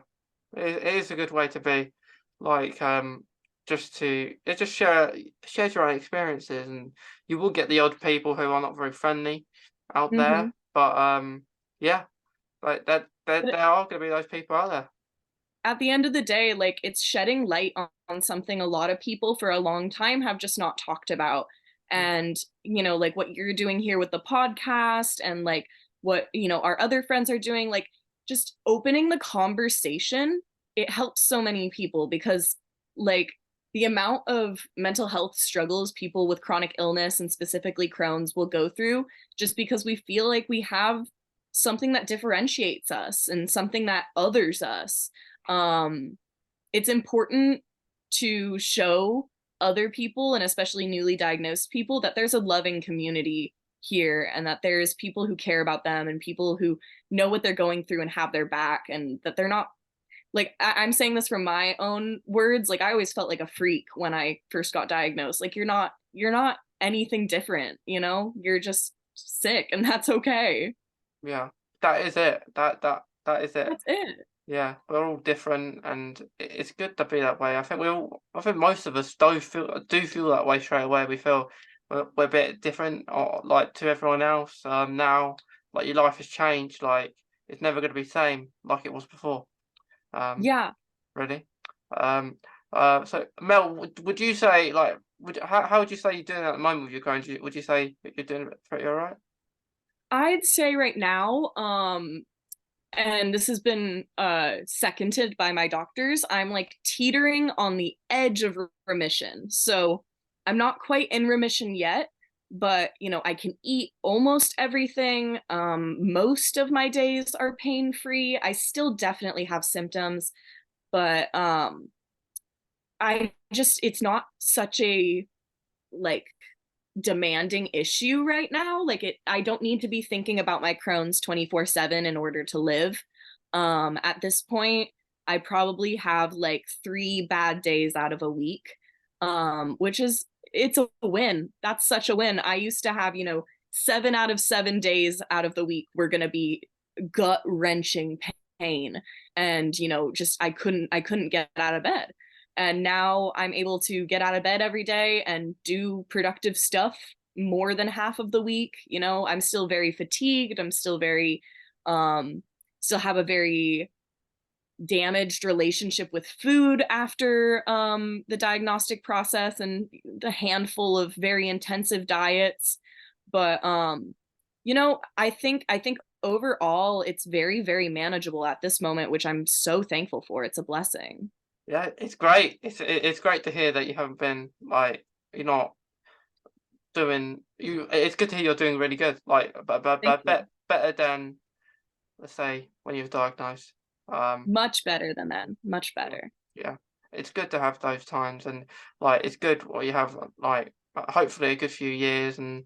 it is a good way to be, like just to it just share your own experiences and you will get the odd people who are not very friendly out Hmm. there, but yeah. Like But there are gonna be those people out there. at the end of the day, like it's shedding light on something a lot of people for a long time have just not talked about. Mm, And, like what you're doing here with the podcast and like what, our other friends are doing, like just opening the conversation, it helps so many people because like the amount of mental health struggles people with chronic illness and specifically Crohn's will go through just because we feel like we have something that differentiates us and something that others us. um, it's important to show other people and especially newly diagnosed people that there's a loving community here, and that there's people who care about them and people who know what they're going through and have their back, and that they're not like I'm saying this from my own words. Like I always felt like a freak when I first got diagnosed. Like you're not anything different, you know? You're just sick and that's okay. Yeah, that is it. That is it. That's it. Yeah, we're all different, and it's good to be that way. I think most of us do feel that way straight away. We feel we're a bit different, or like to everyone else. Now, like your life has changed. Like it's never going to be the same like it was before. Um, Yeah. Really. Um, so Mel, would you say like how would you say you're doing at the moment with your Crohn's? Would you say that you're doing pretty all right? I'd say right now, and this has been seconded by my doctors, I'm like teetering on the edge of remission. So I'm not quite in remission yet, but you know, I can eat almost everything. Most of my days are pain free. I still definitely have symptoms, but I just it's not such a like demanding issue right now. Like I don't need to be thinking about my Crohn's 24/7 in order to live. At this point, I probably have like 3 bad days out of a week. Which is it's a win. That's such a win. I used to have, 7 out of 7 days out of the week were gonna be gut-wrenching pain. And, just I couldn't get out of bed. And now I'm able to get out of bed every day and do productive stuff more than half of the week. I'm still very fatigued. I'm still very still have a very damaged relationship with food after the diagnostic process and the handful of very intensive diets. But I think overall it's very, very manageable at this moment, which I'm so thankful for. It's a blessing. Yeah, it's great. It's great to hear that you haven't been like you're not doing you. It's good to hear you're doing really good. Like, Thank you. better than let's say when you were diagnosed. Um, Much better than that. Much yeah, better. yeah. It's good to have those times, and like it's good what you have like hopefully a good few years, and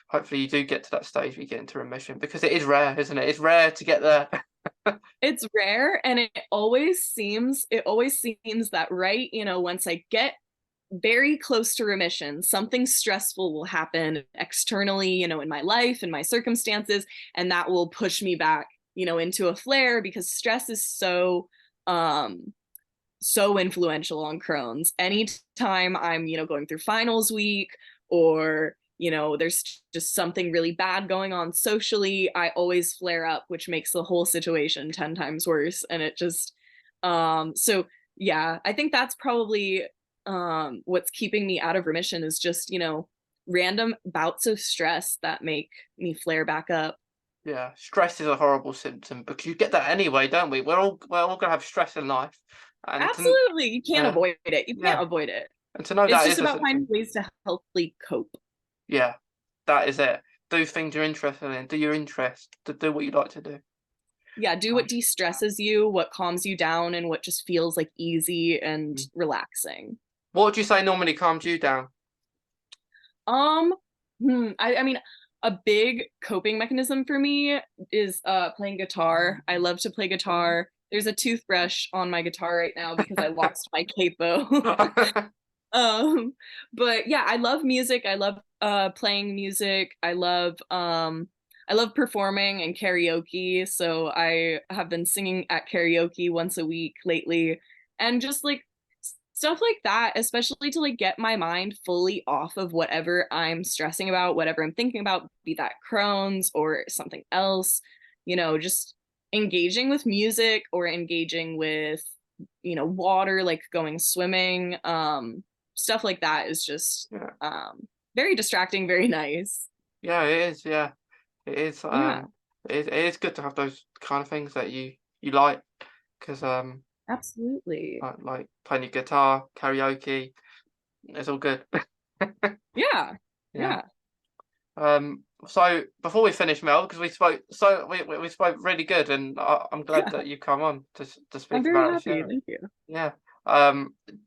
hopefully you do get to that stage where you get into remission because it is rare, isn't it? It's rare to get there. It's rare, and it always seems that right, once I get very close to remission, something stressful will happen externally, in my life and my circumstances, and that will push me back, into a flare because stress is so influential on Crohn's. Anytime I'm, going through finals week, or, there's just something really bad going on socially, I always flare up, which makes the whole situation 10 times worse. And it just, so yeah, I think that's probably what's keeping me out of remission is just, random bouts of stress that make me flare back up. Yeah, stress is a horrible symptom because you get that anyway, don't we? We're all gonna have stress in life, and Absolutely. You can't yeah, avoid it. You can't yeah, avoid it. and to know It's that just is a about finding symptom. ways to healthily cope. Yeah, that is it. Do things you're interested in. Do your interest. To do what you like to do. Yeah, do what Um, de-stresses you, what calms you down, and what just feels like easy and mm. relaxing. What would you say normally calms you down? Um, I mean, a big coping mechanism for me is playing guitar. I love to play guitar. There's a toothbrush on my guitar right now because I lost my capo. um, but yeah, I love music. I love playing music. I love performing and karaoke. So I have been singing at karaoke once a week lately, and just like stuff like that, especially to like get my mind fully off of whatever I'm stressing about, whatever I'm thinking about, be that Crohn's or something else, just engaging with music or engaging with, water, like going swimming, stuff like that is just Yeah, very distracting, very nice. yeah, it is. Yeah, it is. Yeah, It is good to have those kind of things that you like because absolutely. like playing your guitar, karaoke, it's all good. Yeah, Yeah. yeah, So before we finish, Mel, because we spoke really good, and I'm glad yeah. that you come on to I'm speak very about it, happy. share it. Thank you. Yeah.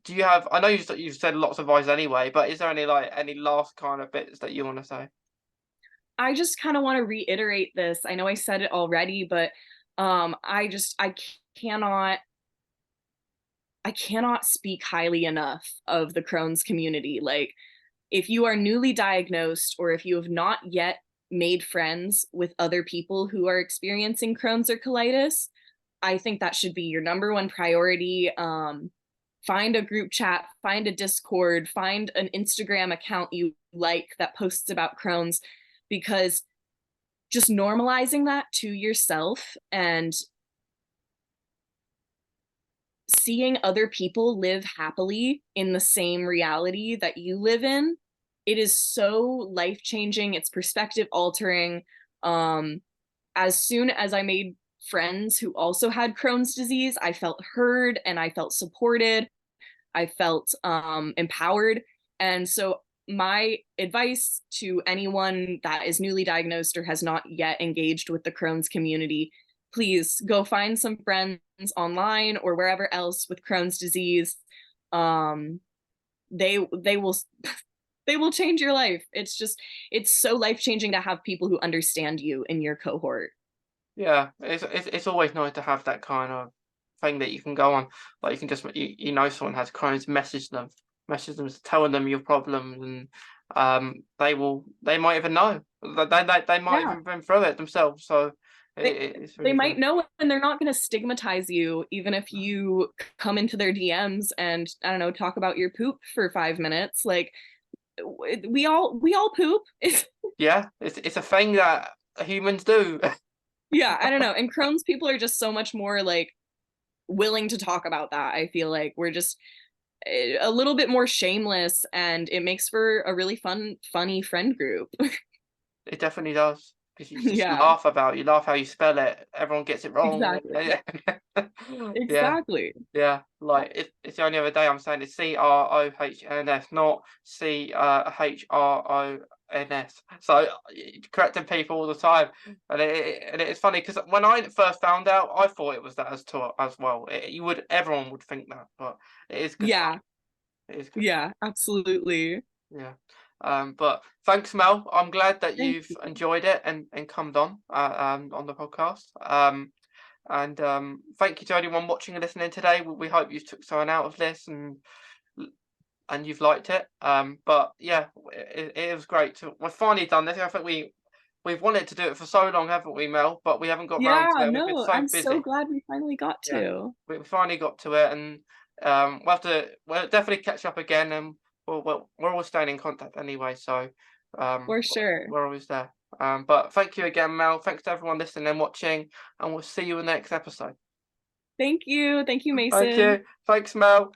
Do you have? I know you've said lots of advice anyway, but is there any last kind of bits that you want to say? I just kind of want to reiterate this. I know I said it already, but I cannot I cannot speak highly enough of the Crohn's community. Like, if you are newly diagnosed or if you have not yet made friends with other people who are experiencing Crohn's or colitis, I think that should be your number one priority. Find a group chat, find a Discord, find an Instagram account you like that posts about Crohn's, because just normalizing that to yourself and seeing other people live happily in the same reality that you live in, it is so life changing. It's perspective altering. um as soon as I made friends who also had Crohn's disease, I felt heard and I felt supported. I felt empowered. And so my advice to anyone that is newly diagnosed or has not yet engaged with the Crohn's community: please go find some friends online or wherever else with Crohn's disease. Um, they will they will change your life. It's so life changing to have people who understand you in your cohort. Yeah, it's always nice to have that kind of thing that you can go on. Like, you can just, you know, someone has Crohn's, message them, telling them your problems, and they might even know. They might Yeah. even been through it themselves. So they it's they really might good. know, and they're not going to stigmatize you even if you come into their DMs and, I don't know, talk about your poop for 5 minutes. Like, we all poop. Yeah, it's a thing that humans do. Yeah, I don't know. And Crohn's people are just so much more like willing to talk about that. I feel like we're just a little bit more shameless, and it makes for a really funny friend group. It definitely does. Because you just Yeah, laugh about, you laugh how you spell it. Everyone gets it wrong. exactly. Yeah. Exactly. Yeah, like, it's the only other day I'm saying it's Crohns, not Hrons. So correcting people all the time, and it's funny because when I first found out, I thought it was that as well. Everyone would think that, but it is good fun. Yeah, It is good fun. yeah, absolutely. Yeah. But thanks, Mel. I'm glad that Thank you've you. enjoyed it and come on the podcast. And thank you to anyone watching and listening today. We hope you took something out of this, and you've liked it. But yeah, it was great we've finally done this. I think we've wanted to do it for so long, haven't we, Mel? But we haven't got round to Yeah, it. We've been no, so I'm so busy. glad we finally got Yeah, to. we finally got to it, and we'll definitely catch up again, and we're all staying in contact anyway. So For sure. we're always there. But thank you again, Mel. Thanks to everyone listening and watching, and we'll see you in the next episode. Thank you. Thank you, Thank Mason. you. Thanks, Mel.